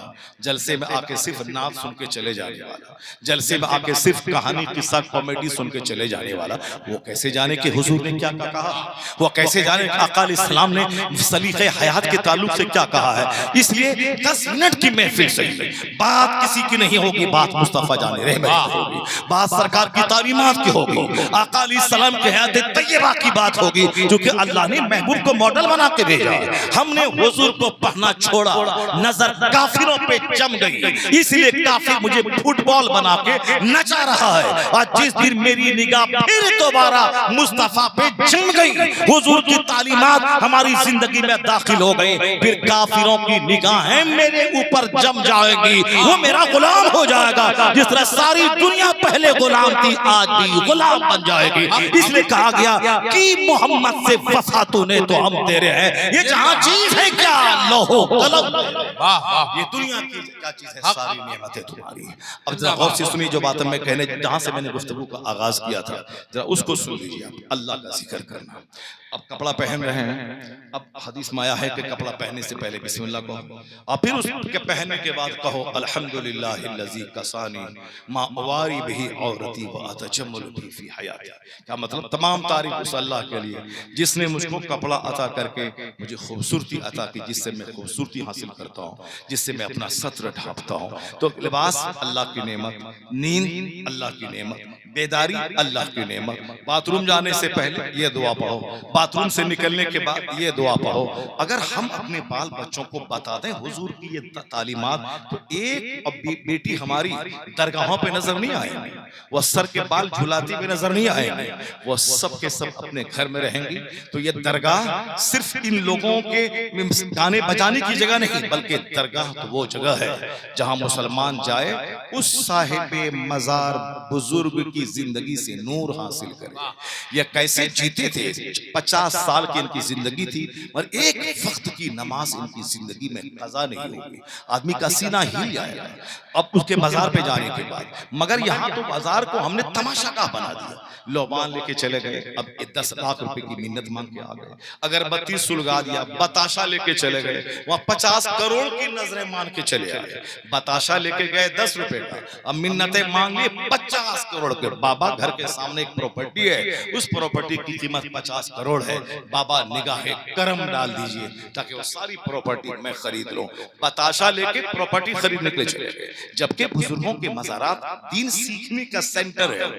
जलसे में आके सिर्फ नात सुन के चले जाने वाला, जलसे में आके सिर्फ कहानी किस्सा कॉमेडी सुन के चले जाने वाला, वो कैसे जाने कि हुजूर ने क्या कहा? वो कैसे जाने कि आका इस्लाम ने सलीक़े हयात के ताल्लुक से क्या कहा है? इसलिए 10 मिनट की महफिल सही, बात किसी की नहीं होगी, बात मुस्तफा जाने रहमत की होगी, बात सरकार की तालीमात की होगी, आका अलैहिस्सलाम के हयात तैयबा की बात होगी, क्योंकि अल्लाह ने महबूब को मॉडल बना के भेजा। हमने हुजूर को पढ़ना छोड़ा, नजर काफिरों पे जम गई, इसलिए काफिर मुझे फुटबॉल बना के नचा रहा है। और जिस दिन मेरी निगाह फिर दोबारा मुस्तफा पे जम गई, हुजूर की तालीमात हमारी जिंदगी में दाखिल हो गई, फिर काफिरों की निगाहें मेरे ऊपर जम जाएगी, वो मेरा गुलाम हो जाएगा। जिस तरह सारी दुनिया पहले गुलाम थी आज भी गुलाम बन जाएगी। इसलिए कहा गया कि मोहम्मद से वफा तूने तो हम तेरे हैं। ये जहां चीज है क्या लोहो कलम, ये दुनिया की क्या चीज है, सारी नेमतें तुम्हारी। अब जरा गौर से सुनिए जो बात मैं कहने, जहां से मैंने गुफ्तगू का आगाज किया था, जरा उसको सुन लीजिए आप। अल्लाह का जिक्र करना। अब कपड़ा पहन रहे हैं, अब हदीस में आया है कि कपड़ा पहनने से पहले बिस्मिल्लाह कहो, और फिर उसके पहनने के बाद कहो अल्हम्दुलिल्लाहिल्लज़ी कसानी मा अवारी बिही औरती व अतजम्मलु बिही फी हयाती। क्या मतलब? तमाम तारीफ उस अल्लाह के लिए जिसने मुझको कपड़ा अता करके मुझे खूबसूरती अता की, जिससे मैं खूबसूरती हासिल करता हूँ, जिससे मैं अपना सत्र ढांपता हूँ। तो लिबास अल्लाह की नेमत, नींद अल्लाह की नेमत, बेदारी अल्लाह की नेमत। बाथरूम जाने से पहले ये दुआ पढ़ो, बाथरूम से निकलने के बाद ये दुआ पढ़ो। अगर हम अपने बाल बच्चों को बता दें हुजूर की ये तालीमात, तो एक बेटी हमारी दरगाहों पे नजर नहीं आएगी, वो सर के बाल झुलाती हुई नजर नहीं आएंगे, वो सब के सब अपने घर में रहेंगी। तो ये दरगाह सिर्फ इन लोगों के गाने बजाने की जगह नहीं, बल्कि दरगाह तो वो जगह है जहां मुसलमान जाए उस साहिबे मजार बुजुर्ग की जिंदगी से नूर हासिल करे। ये कैसे जीते थे? 50 साल की इनकी जिंदगी थी, और एक वक्त की नमाज इनकी जिंदगी में कज़ा नहीं होगी। आदमी का सीना हिल जाएगा अब उसके मजार पे जाने के बाद। मगर यहाँ तो बाजार को हमने तमाशा का बना दिया। लोबान लेके चले गए, अब 10 लाख रुपए की मिन्नत मांग के आ गए। अगरबत्ती सुलगा दिया, बताशा लेके चले गए, वहां 50 करोड़ की नजरें मान के चले आए। बताशा लेके गए 10 रुपए का, अब मिन्नतें मांग ली 50 करोड़ के बाबा घर के सामने एक प्रॉपर्टी है, उस प्रॉपर्टी की कीमत 50 करोड़ है, बाबा निगाहे करम डाल दीजिए ताकि वो सारी प्रॉपर्टी मैं खरीद लूं। बताशा लेके प्रॉपर्टी खरीदने के लिए चले गए, जबकि बुजुर्गों के मज़ारात दीन सीखने का सेंटर है।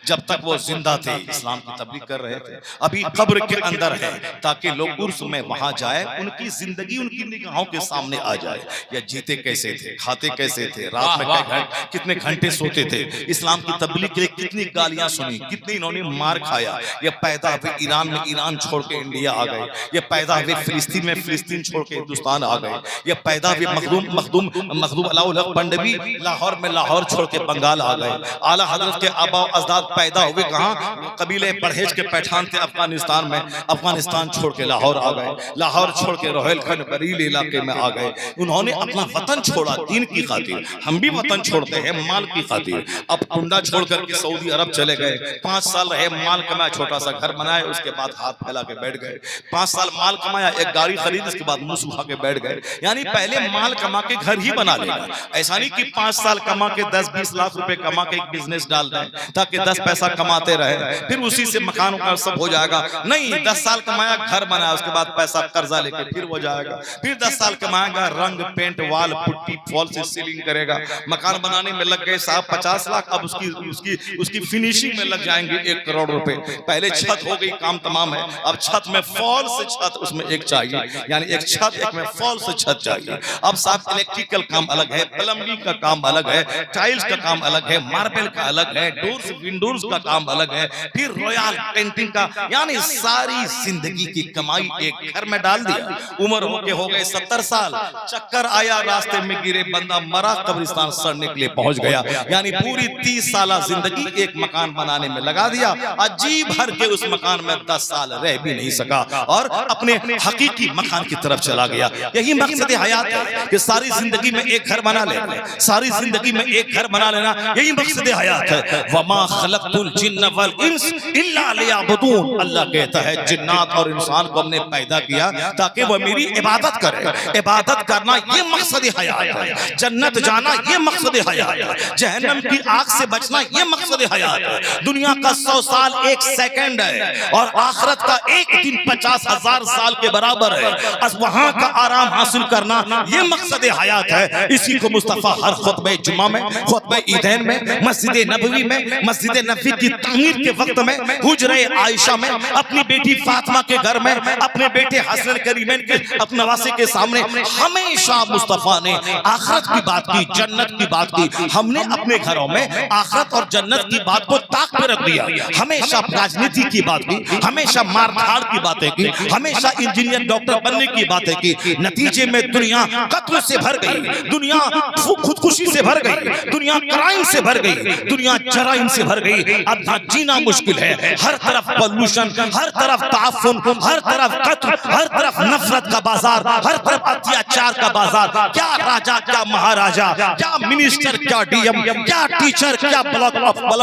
जब तक वो जिंदा थे इस्लाम की तबलीग कर रहे थे, अभी कब्र के अंदर है ताकि लोग उर्स में वहां जाए, उनकी जिंदगी उनकी निगाहों के सामने आ जाए। या जीते कैसे थे, खाते कैसे थे, रात में कितने घंटे सोते थे, इस्लाम की तबलीग के लिए कितनी गालियां सुनी, कितनी इन्होंने मार खाया। ये पैदा हुए ईरान में ईरान छोड़ के इंडिया आ गए, ये पैदा हुए फिलिस्तीन में फिलिस्तीन छोड़ के हिंदुस्तान आ गए, ये पैदा हुए मखदूम अलाउल पंडवी लाहौर में लाहौर छोड़ के बंगाल आ गए। आला हजरत के आबा अजदाद पैदा हुए कहाँ, कबीले परहेज के पठान थे अफगानिस्तान में, अफगानिस्तान छोड़ के लाहौर आ गए, लाहौर छोड़ के रोहिलखंड बरील इलाके में आ गए। उन्होंने अपना वतन छोड़ा दीन की खातिर। हम भी वतन छोड़ते हैं माल की खातिर। अब कुंडा छोड़ करके सऊदी अरब चले गए, 5 साल रहे, माल कमाया, छोटा सा घर बनाया, उसके बाद हाथ फैला के बैठ गए। 5 साल माल कमाया, एक गाड़ी खरीद, उसके बाद मुंह सुखा के बैठ गए। यानी पहले माल कमा के घर ही बना लेगा। ऐसा नहीं कि 5 साल कमा के 10-20 लाख रुपए कमा के एक बिजनेस डाल दें ताकि 10 पैसा कमाते रहे, फिर उसी से मकान का सब हो जाएगा। नहीं, 10 साल कमाया, घर बनाया, उसके बाद पैसा कर्जा लेके फिर हो जाएगा। फिर 10 साल कमाएगा, रंग पेंट वाल पुट्टी फॉल से सीलिंग करेगा। मकान बनाने में लग गए साहब 50 लाख, अब उसकी फिनिशिंग में लग जाएंगे 1 करोड़ रुपए। पहले छत हो गई, काम तमाम है, अब छत में फॉल से छत उसमें एक चाहिए, यानी एक छत एक में फॉल से छत चाहिए। अब साहब इलेक्ट्रिकल काम अलग है, प्लम्बिंग का काम अलग है, टाइल्स का काम अलग है, मार्बल का अलग है, डोर्स विंडोज का काम अलग है, फिर रॉयल पेंटिंग का, यानी सारी जिंदगी की कमाई एक घर में डाल दिया। उम्र होके हो गए 70 साल, चक्कर आया, रास्ते में गिरे, बंदा मरा, कब्रिस्तान सड़ने के लिए पहुंच गया। यानी पूरी 30 साल जिंदगी एक मकान बनाने में लगा दिया, जी भर के उस मकान में 10 साल रह भी नहीं सका और अपने हकीकी मकान की तरफ चला गया। यही मकसद हयात है कि सारी जिंदगी में एक घर बना लेना, सारी जिंदगी में एक घर बना लेना, यही मकसद हयात है। वमा खलक़तुल जिन्न वल इंस इल्ला लियअबुदून। अल्लाह कहता है जिन्नात और इंसान को हमने पैदा किया ताकि वह मेरी इबादत करे। इबादत करना ये मकसद हयात है, जन्नत जाना ये मकसद हयात है, जहन्नम की आग से बचना ये मकसद हयात है। दुनिया का 100 साल 1 सेकंड है और आखिरत का एक दिन 50,000 साल के बराबर है। बस वहां का आराम हासिल करना ये मकसद हयात है। इसी को मुस्तफा हर खुतबे जुमा में, खुतबे ईदैन में, मस्जिद नबवी में, मस्जिद नबवी की तामीर के वक्त में, हुजरे आयशा में, अपनी बेटी फातिमा के घर में, अपने बेटे हसन करीमैन के अपने नवासे के सामने हमेशा मुस्तफा ने आखिरत की बात की, जन्नत की बात की। हमने अपने घरों में आखिरत और जन्नत की बात को ताक पे रख दिया। हमेशा राजनीति की बात की, हमेशा मारधाड़ की बातें की, हमेशा इंजीनियर डॉक्टर बनने की बातें की। नतीजे में दुनिया कत्ल से भर गई, दुनिया खुदकुशी से भर गई, दुनिया क्राइम से भर गई, दुनिया जराइम से भर गई। अब जीना मुश्किल है, हर तरफ पॉल्यूशन, हर तरफ ताफुन, हर तरफ कत्ल, हर तरफ नफरत का बाजार, हर तरफ अत्याचार का बाजार। क्या राजा, क्या महाराजा, क्या मिनिस्टर, क्या डीएम, क्या टीचर, क्या ब्लॉक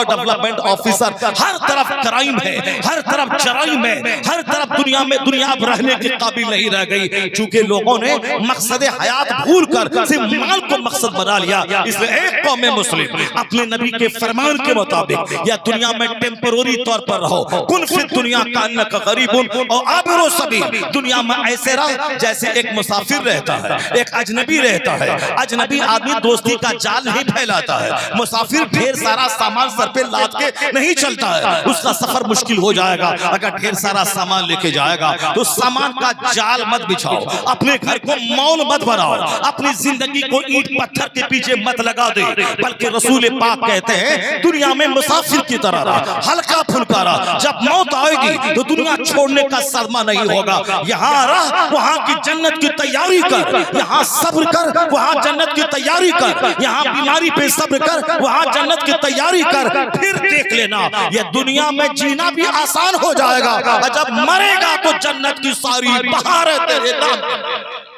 डेवलपमेंट ऑफिसर, हर तरफ क्राइम है, हर तरफ जराइम है, हर तरफ दुनिया में दुनिया अब रहने के काबिल नहीं रह गई। चूंकि लोगों ने मकसद हयात भूल कर सिर्फ माल को मकसद बना लिया, इसलिए एक कौम मुस्लिम अपने नबी के फरमान के मुताबिक या दुनिया में टेम्पररी तौर पर रहो, कुन फिर दुनिया का अन्नका गरीबुन और आबिरो सबील। दुनिया में ऐसे रहो जैसे एक मुसाफिर रहता है, एक अजनबी रहता है। अजनबी आदमी दोस्ती का जाल नहीं फैलाता है, मुसाफिर ढेर सारा सामान सर पे लाद के नहीं चलता है, उसका सफर मुश्किल हो जाएगा। अगर ढेर सारा सामान लेके जाएगा तो सामान का जाल मत बिछाओ, अपने घर को मौन मत बनाओ, अपनी जिंदगी को ईंट पत्थर के पीछे मत लगा दे, बल्कि रसूल पाक कहते हैं दुनिया में मुसाफिर की तरह रहा, हल्का फुल्का रहा। जब मौत आएगी तो दुनिया छोड़ने का सदमा नहीं होगा। यहाँ रह, वहाँ की जन्नत की तैयारी कर, यहाँ सब्र कर, वहाँ जन्नत की तैयारी कर, यहाँ बीमारी पे सब्र कर, वहाँ जन्नत की तैयारी कर। फिर देख लेना ये दुनिया में जीना भी आसान हो जाएगा, और जब मरेगा तो जन्नत की सारी बहारें तेरे नाम।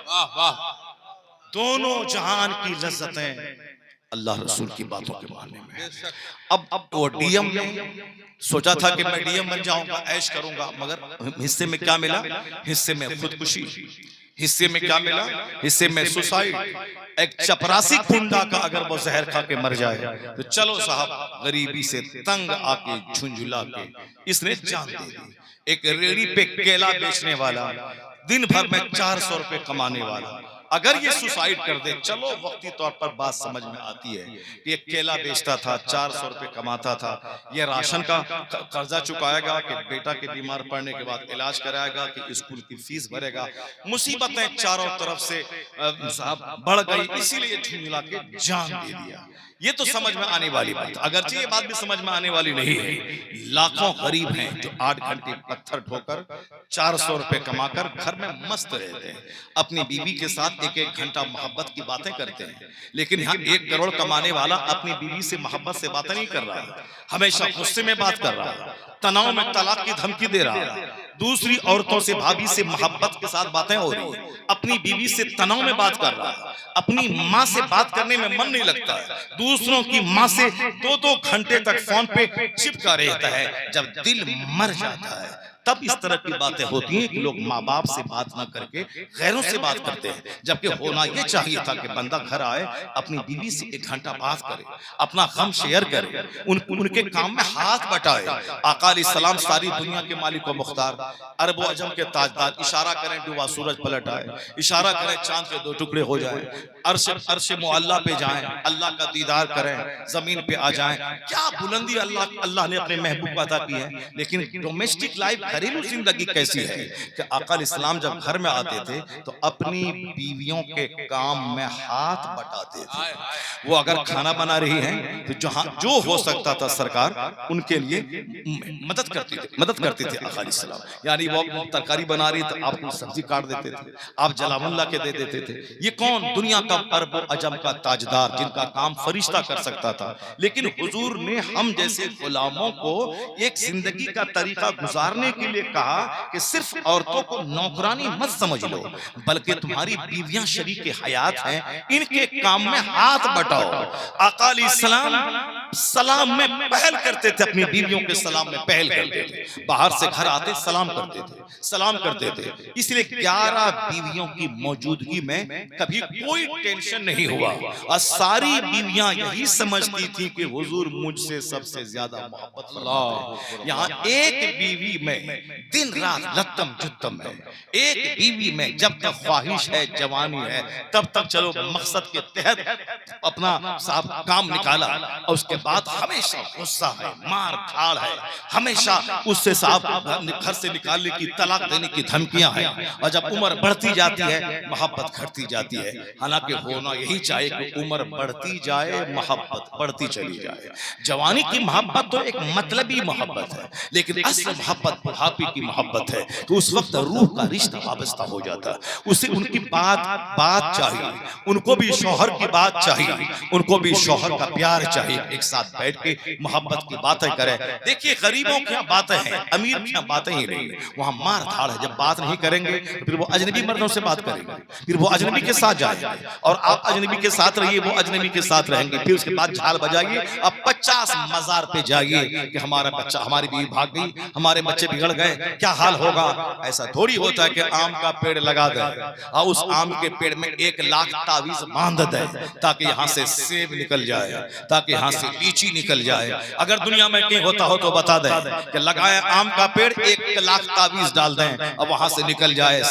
वाह वाह। दोनों जहान की लज्जतें अल्लाह रसूल की बातों के मानने में। अब वो डीएम ने सोचा था कि मैं डीएम बन जाऊंगा, ऐश करूंगा, मगर हिस्से में क्या मिला? हिस्से में खुदकुशी। हिस्से में क्या मिला? हिस्से में सुसाइड। एक चपरासी गुंडा का अगर वो जहर खा के मर जाए तो चलो साहब, गरीबी से तंग आके झुंझुला के इसने जान दे दी। एक रेड़ी पे केला बेचने वाला, दिन भर में 400 रुपए कमाने वाला, अगर ये सुसाइड कर दे, चलो वक्ती तौर पर बात समझ में आती है कि एक केला बेचता था, 400 रुपए कमाता था, ये राशन का कर्जा चुकाएगा कि बेटा के बीमार पड़ने के बाद इलाज कराएगा कि स्कूल की फीस भरेगा। मुसीबतें चारों तरफ से साहब बढ़ गई, इसीलिए झुंझुला के जान दे दिया। ये तो समझ में आने वाली बात। अगरचे ये बात भी समझ में आने वाली नहीं है, लाखों गरीब हैं जो 8 घंटे पत्थर ठोकर 400 रुपए कमाकर घर में मस्त रहते हैं, अपनी बीवी के साथ 1-1 घंटा मोहब्बत की बातें करते हैं। लेकिन यहाँ 1 करोड़ कमाने वाला अपनी बीवी से मोहब्बत से बातें नहीं कर रहा है, हमेशा गुस्से में बात कर रहा है, तनाव में तलाक की धमकी दे रहा है, दूसरी औरतों से, भाभी से मोहब्बत के साथ बातें हो रही है, अपनी बीवी से तनाव में बात कर रहा है, अपनी माँ से बात करने में मन नहीं लगता है, दूसरों की माँ से 2-2 घंटे तक फोन पे चिपका रहता है। जब दिल मर जाता है तब इस तरह की बातें होती हैं कि लोग माँ बाप से बात ना करके गैरों से बात करते हैं, जबकि होना यह चाहिए था कि बंदा घर आए, अपनी बीवी से 1 घंटा बात करे, अपना गम शेयर करे, उनके काम में हाथ बटाए। आका अलैहिस्सलाम सारी दुनिया के मालिक व मुख्तार, अरब व अजम के ताजदार, इशारा करें डूबा सूरज पलट आए, इशारा करें चांद के 2 टुकड़े हो जाए, अर्श मुअल्ला पे जाएं, अल्लाह का दीदार करें, जमीन पे आ जाएं। क्या बुलंदी अल्लाह ने अपने महबूब को अता की है। लेकिन डोमेस्टिक लाइफ, घरेलू जिंदगी कैसी है कि आका अलैहिस्सलाम जब घर में आते थे तो अपनी बीवियों के काम में हाथ बटाते थे। वो अगर खाना बना रही हैं तो जहां जो हो सकता था सरकार उनके लिए मदद करती थी आका अलैहिस्सलाम। यानी वो तरकारी बना रही तो आपको सब्जी काट देते थे, आप जलामुल्ला के दे देते थे। ये कौन? दुनिया का अरब अजम का ताजदार, जिनका काम फरिश्ता कर सकता था। लेकिन हुजूर ने हम जैसे गुलामों को एक जिंदगी का तरीका गुजारने के लिए कहा कि सिर्फ औरतों को नौकरानी मत समझ लो, बल्कि तुम्हारी बीवियां शरीके हयात हैं, इनके काम में हाथ बटाओ। आका अलैहिस्सलाम सलाम में पहल करते थे, अपनी बीवियों के सलाम में पहल करते थे। बाहर से घर आते सलाम करते थे। इसलिए 11 बीवियों की मौजूदगी में कभी कोई टेंशन नहीं हुआ और सारी बीवियां यही समझती थी कि हुजूर मुझसे सबसे ज्यादा मोहब्बत फरमाते हैं। यहाँ एक बीवी में दिन रात लत्तम जुत्तम है, एक बीवी में जब तक ख्वाहिश है, जवानी है, तब तक चलो मकसद के तहत अपना साहब काम निकाला, और उसके बाद हमेशा गुस्सा है, मार धाड़ है, हमेशा उससे साहब घर से निकालने की, तलाक देने की धमकियां हैं। और जब उम्र बढ़ती जाती है मोहब्बत घटती जाती है। हालांकि होना यही चाहिए कि उम्र बढ़ती जाए, मोहब्बत बढ़ती चली जाए। जवानी की मोहब्बत तो एक मतलबी मोहब्बत है, लेकिन असल मोहब्बत बुढ़ापे की मोहब्बत है। तो उस वक्त रूह का रिश्ता वाबस्ता हो जाता है, उसे उनकी बात चाहिए, उनको भी शौहर की बात चाहिए, उनको भी शौहर का प्यार चाहिए। एक साथ बैठ के मोहब्बत की बातें करें। देखिए गरीबों की बातें हैं, अमीर की बातें ही नहीं, वहां मार धाड़ है। जब बात नहीं करेंगे फिर वो अजनबी मर्दों से बात करेंगे, फिर वो अजनबी के साथ जाएंगे, और आप अजनबी के साथ रहिए, वो अजनबी के साथ रहेंगे। फिर उसके बाद झाल बजाइए, अब 50 मजार पे जाइए कि हमारा बच्चा, हमारी बीवी भाग गई, हमारे बच्चे बिगड़ गए, क्या हाल होगा। ऐसा थोड़ी होता है कि आम का पेड़ लगा दे और उस आम के पेड़ में 1 लाख तावीज बांध दे ताकि यहाँ से सेब निकल जाए, ताकि यहाँ से लीची निकल जाए। अगर दुनिया में कहीं होता हो तो बता दें कि लगाए आम का पेड़, 1 लाख तावीज डाल दें और वहां से निकल जाए,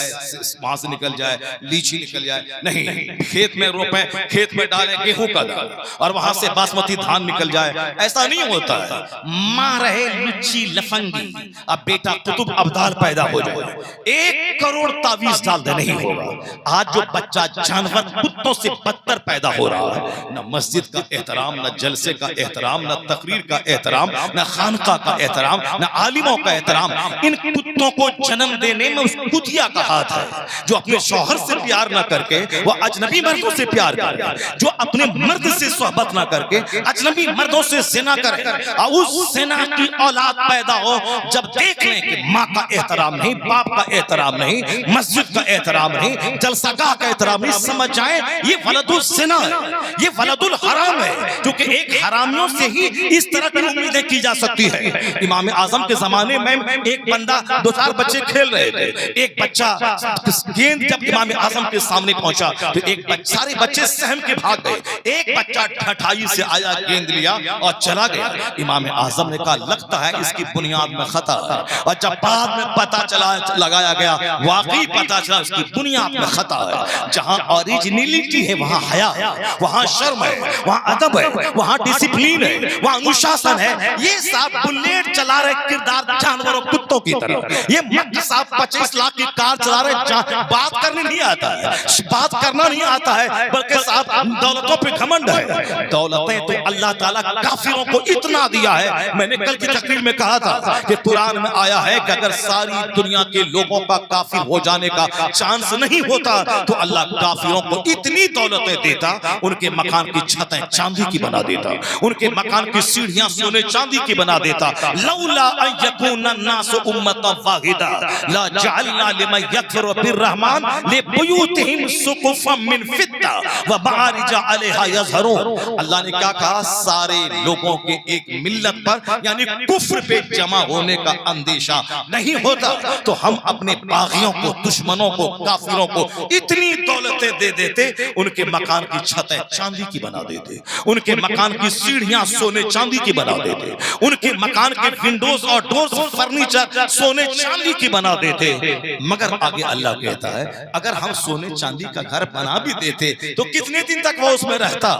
वहां से निकल जाए, लीची निकल जाए। नहीं, खेत में रोपे, खेत में डालें गेहूं का दाल और वहां से बासमती धान निकल जाए, ऐसा नहीं होता है। मां रहे लुच्ची लफंगी, अब बेटा कुतुब अब्दाल पैदा हो जाए, 1 करोड़ तावीज डाल दे, नहीं होगा। आज जो बच्चा जानवर कुत्तों से बदतर पैदा हो रहा है, न मस्जिद का एहतराम, न जलसे का एहतराम, न तकरीर का एहतराम, न खानका का एहतराम, न आलिमों का एहतराम। इन कुत्तों को जन्म देने में उस कुतिया का हाथ है जो अपने शौहर से प्यार ना करके वो अजनबी मर्दों से प्यार करे, जो अपने मर्द से सोहबत ना करके अजनबी मर्दों से जिना करें और उस जिना की औलाद पैदा हो, जब देख लें कि माँ का एहतराम नहीं, बाप का एहतराम नहीं, मस्जिद का एहतराम नहीं, जलसागाह का एहतराम नहीं, समझ जाए ये वलदुल जिना है, ये वलदुल हराम है, क्योंकि एक हरामियों से ही इस तरह की उम्मीदें की जा सकती है। इमाम आजम के जमाने में एक बंदा 2-4 बच्चे खेल रहे थे, एक बच्चा गेंद जब इमाम आजम के सामने पहुंचा तो सारे बच्चे सहम के भाग गए, एक बच्चा ठठाई से आया, गेंद लिया और चला गया। इमाम आजम ने कहा लगता है इसकी बुनियाद में खता है, और जब बाद में पता चला लगाया गया वाकई पता चला उसकी बुनियाद में खता है। जहां ओरिजिनलिटी है वहां हया है, वहां शर्म है, वहां अदब है, वहां डिसिप्लिन है, वहां अनुशासन है। ये साहब बुलेट चला रहे किरदार जानवरों कुत्तों की तरह, ये मक्की साहब 25 लाख की कार चला रहे, बात करने नहीं आता है, बात करना नहीं आता है, बल्कि साहब दौलतों पे घमंड है। दौलतें तो अल्लाह ताला काफिरों को इतना दिया है। मैंने कल की तकरीर में कहा था कि कुरान में आया है कि अगर सारी दुनिया के लोगों का काफिर हो जाने का चांस नहीं होता तो अल्लाह काफिरों को इतनी दौलतें देता, उनके मकान की छतें चांदी की बना देता, उनके मकान की सीढ़ियां सोने चांदी की बना देता। लौला अन यकून अन्नास उम्मतन वाहिदा ला जअलना लिमन यकफुरु बिर्रहमान लिबुयूतिहिम सुकुफन मिन फिद्दा व मआरिजा अलैहा यज़हरून। अल्लाह ने क्या कहा, सारे लोगों के एक मिल्लत पर यानी कुफ्र पे जमा होने का अंदेशा नहीं होता तो हम अपने बागियों को, दुश्मनों को, काफिरों को इतनी दौलतें दे देते, उनके मकान की छतें चांदी की बना देते, उनके मकान की सीढ़ियां सोने चांदी की बना देते, उनके मकान के विंडोज और डोर्स फर्नीचर सोने चांदी की बना देते। मगर आगे अल्लाह कहता है अगर हम सोने चांदी का घर बना भी देते तो कितने दिन तक वो उसमें रहता,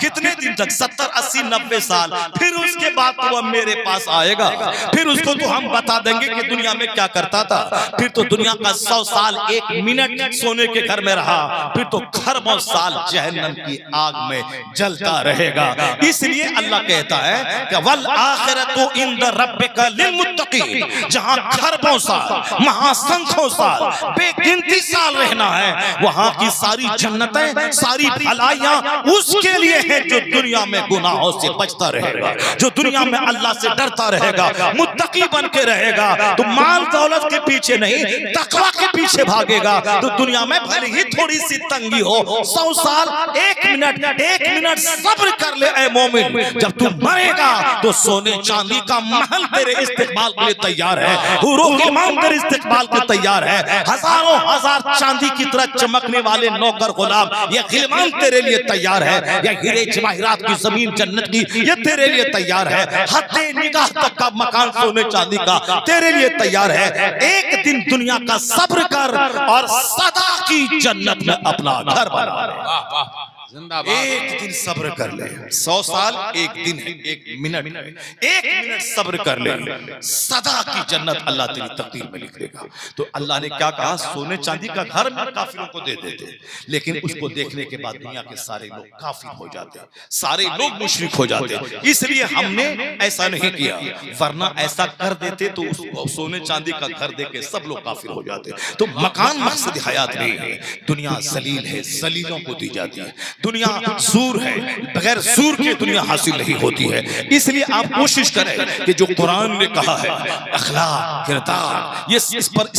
कितने दिन तक, 70, 80, 90 साल, फिर उसके बाद तो वह मेरे पास आएगा, फिर उसको तो हम बता देंगे कि दुनिया में क्या करता था। फिर तो दुनिया का 100 साल 1 मिनट सोने के घर में रहा, फिर तो खरबों साल जहन्नम की आग में जलता रहेगा। इसलिए अल्लाह कहता है कि वल आखिरतु इंद रब्बिका लिलमुत्तकीन, जहां खरबों साल, महासंख्यों साल, बेगिनती साल रहना है, वहां की सारी जन्नतें, सारी भलाइयां उसके लिए है जो दुनिया में गुनाहों से बचता रहेगा, जो दुनिया में अल्लाह से डरता रहेगा, मुत्तकी बन के रहेगा। तो माल दौलत के पीछे नहीं, तकवा के पीछे भागेगा तो दुनिया में भले ही थोड़ी सी तंगी हो, 100 साल 1 मिनट सब्र कर ले ऐ मोमिन, जब तू मरेगा तो सोने चांदी का महल तेरे इस्तेमाल के लिए तैयार है, हुरों के इमाम तेरे इस्तेमाल के तैयार है, हजारों हजार चांदी की तरह चमकने वाले नौकर गुलाम ये गिलमान तेरे लिए तैयार है, या हीरे जवाहिरात की जमीन जन्नत की ये तेरे लिए तैयार है, हद्दे निगाह तक का मकान सोने चांदी का तेरे लिए तैयार है। एक दिन दुनिया का सब्र कर और सदा की जन्नत में अपना घर बना ले। एक दिन सब्र कर ले, 100 साल 1 दिन है, 1 मिनट, 1 मिनट सब्र कर ले, सदा की जन्नत अल्लाह तेरी तकदीर में लिख देगा। तो अल्लाह ने क्या कहा, सोने चांदी का घर में काफिरों को दे देते, लेकिन उसको देखने के बाद दुनिया के सारे लोग काफिर हो जाते, सारे लोग मुशरिक हो जाते। इसलिए हमने ऐसा नहीं किया, वरना ऐसा कर देते तो उस सोने चांदी का घर देख के सब लोग काफिर हो जाते। तो मकान मकसद हयात नहीं है, दुनिया जलील है, जलीलों को दी जाती है, दुनिया सूर है, बगैर सूर के दुनिया हासिल नहीं होती है। इसलिए आप कोशिश करें कि जो कुरान ने कहा है अखलाक, किरदार, ये इस पर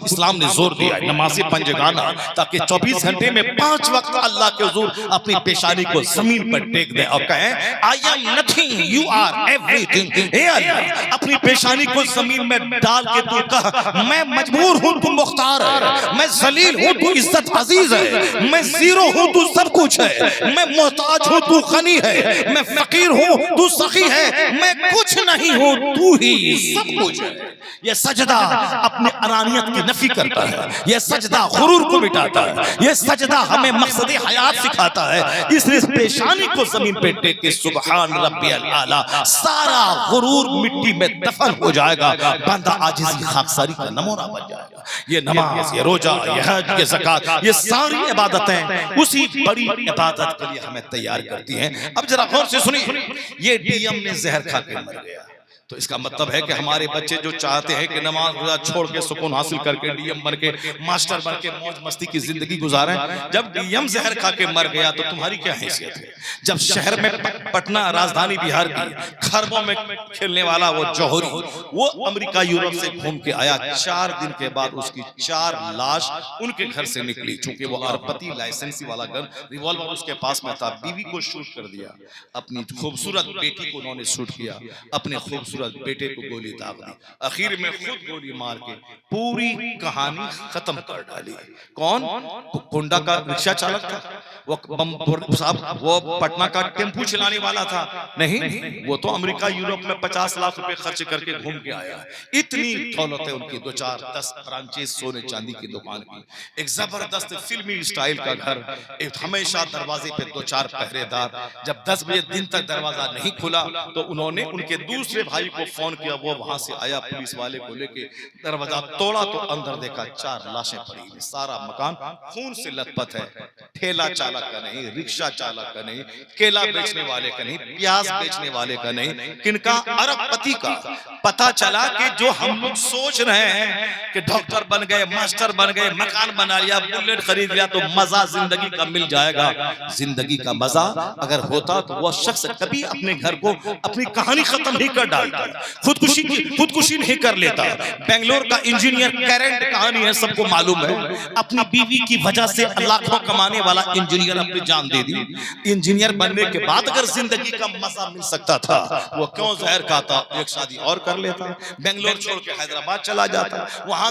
इस्लाम ने जोर दिया है। नमाज़े पंजगाना, ताकि 24 घंटे में 5 वक्त अल्लाह के हुजूर अपनी पेशानी को जमीन पर टेक दें और कहें I am nothing, you are everything. हे अल्लाह, अपनी पेशानी को जमीन में डाल के तू कह मैं मजबूर हूं, तू मुख्तार है, मैं जलील हूं, तू इज्जत अजीज है, मैं जीरो हूं, तू सब कुछ है, मैं मोहताज हूं, तू गनी है, मैं फकीर हूं, तू सखी है, मैं कुछ नहीं हूं, तू ही सब कुछ है। यह सजदा अपने अनानियत की नफी करता है, यह सजदा गुरूर को मिटाता है, यह सजदा हमें मकसद हयात सिखाता है। इसलिए पेशानी को जमीन पे टेक के सुबहान रब्बियल आला, सारा गुरूर मिट्टी में दफन हो जाएगा, बंदा आजिज़ी खाकसारी का नमूना बन जाएगा। ये नमाज, ये रोजा, ये हज, ये ज़कात, ये सारी इबादतें उसी बड़ी इबादत के लिए हमें तैयार करती हैं। अब जरा गौर से सुनिए, ये डीएम ने जहर खा के मर गया, तो इसका मतलब है कि हमारे बच्चे जो चाहते हैं कि नमाज रोजा छोड़ के सुकून हासिल करके डीएम बन के मास्टर बन के मौज मस्ती की जिंदगी गुजारें, जब डीएम जहर खा के मर गया तो तुम्हारी क्या हैसियत है? जब शहर में पटना राजधानी बिहार की खरबों में खेलने वाला वो जौहरी वो अमेरिका यूरोप से घूम के आया, 4 दिन के बाद उसकी 4 लाश उनके घर से निकली। चूंकि वो अरबती लाइसेंसी वाला गन रिवॉल्वर उसके पास में था, बीवी को शूट कर दिया, अपनी खूबसूरत बेटी को उन्होंने शूट किया, अपने खूबसूरत बेटे को गोली दाग दी, आखिर में खुद गोली मार के पूरी कहानी खत्म कर डाली। कौन? गोंडा का रिक्शा चालक था वो, साहब वो पटना का टेम्पू चलाने वाला था नहीं, वो तो अमेरिका यूरोप में 50 लाख रुपए खर्च करके घूम के आया। इतनी दौलत है उनकी, 2-4-10 फ्रांचाइज सोने चांदी की दुकान की, एक जबरदस्त फिल्मी स्टाइल का घर, एक हमेशा दरवाजे पे 2-4 पहरेदार। जब 10 बजे दिन तक दरवाजा नहीं खुला तो उन्होंने उनके दूसरे भाई को फोन किया, वो वहां से आया पुलिस वाले को लेके, दरवाजा तोड़ा तो अंदर देखा 4 लाशें पड़ी हुई, सारा मकान खून से लथपथ है। ठेला चालक का नहीं, रिक्शा चालक का नहीं, केला बेचने वाले का नहीं, प्याज बेचने वाले का नहीं, किनका? अरबपति का। पता चला कि जो हम लोग सोच रहे हैं कि डॉक्टर बन गए, मास्टर बन गए, मकान बना लिया, बुलेट खरीद लिया तो मजा जिंदगी का मिल जाएगा। जिंदगी का मजा अगर होता तो वह शख्स कभी अपने घर को अपनी कहानी खत्म नहीं कर डालता, खुदकुशी नहीं कर लेता। बेंगलोर का इंजीनियर कैरेंट कहानी है, सबको मालूम है, अपनी बीवी की वजह से लाखों कमाने वाला इंजीनियर अपनी जान दे दी। इंजीनियर बनने के बाद अगर जिंदगी का मजा मिल सकता था वो क्यों जहर खाता, एक शादी और कर लेता, बेंगलोर छोड़ के हैदराबाद चला जाता, वहां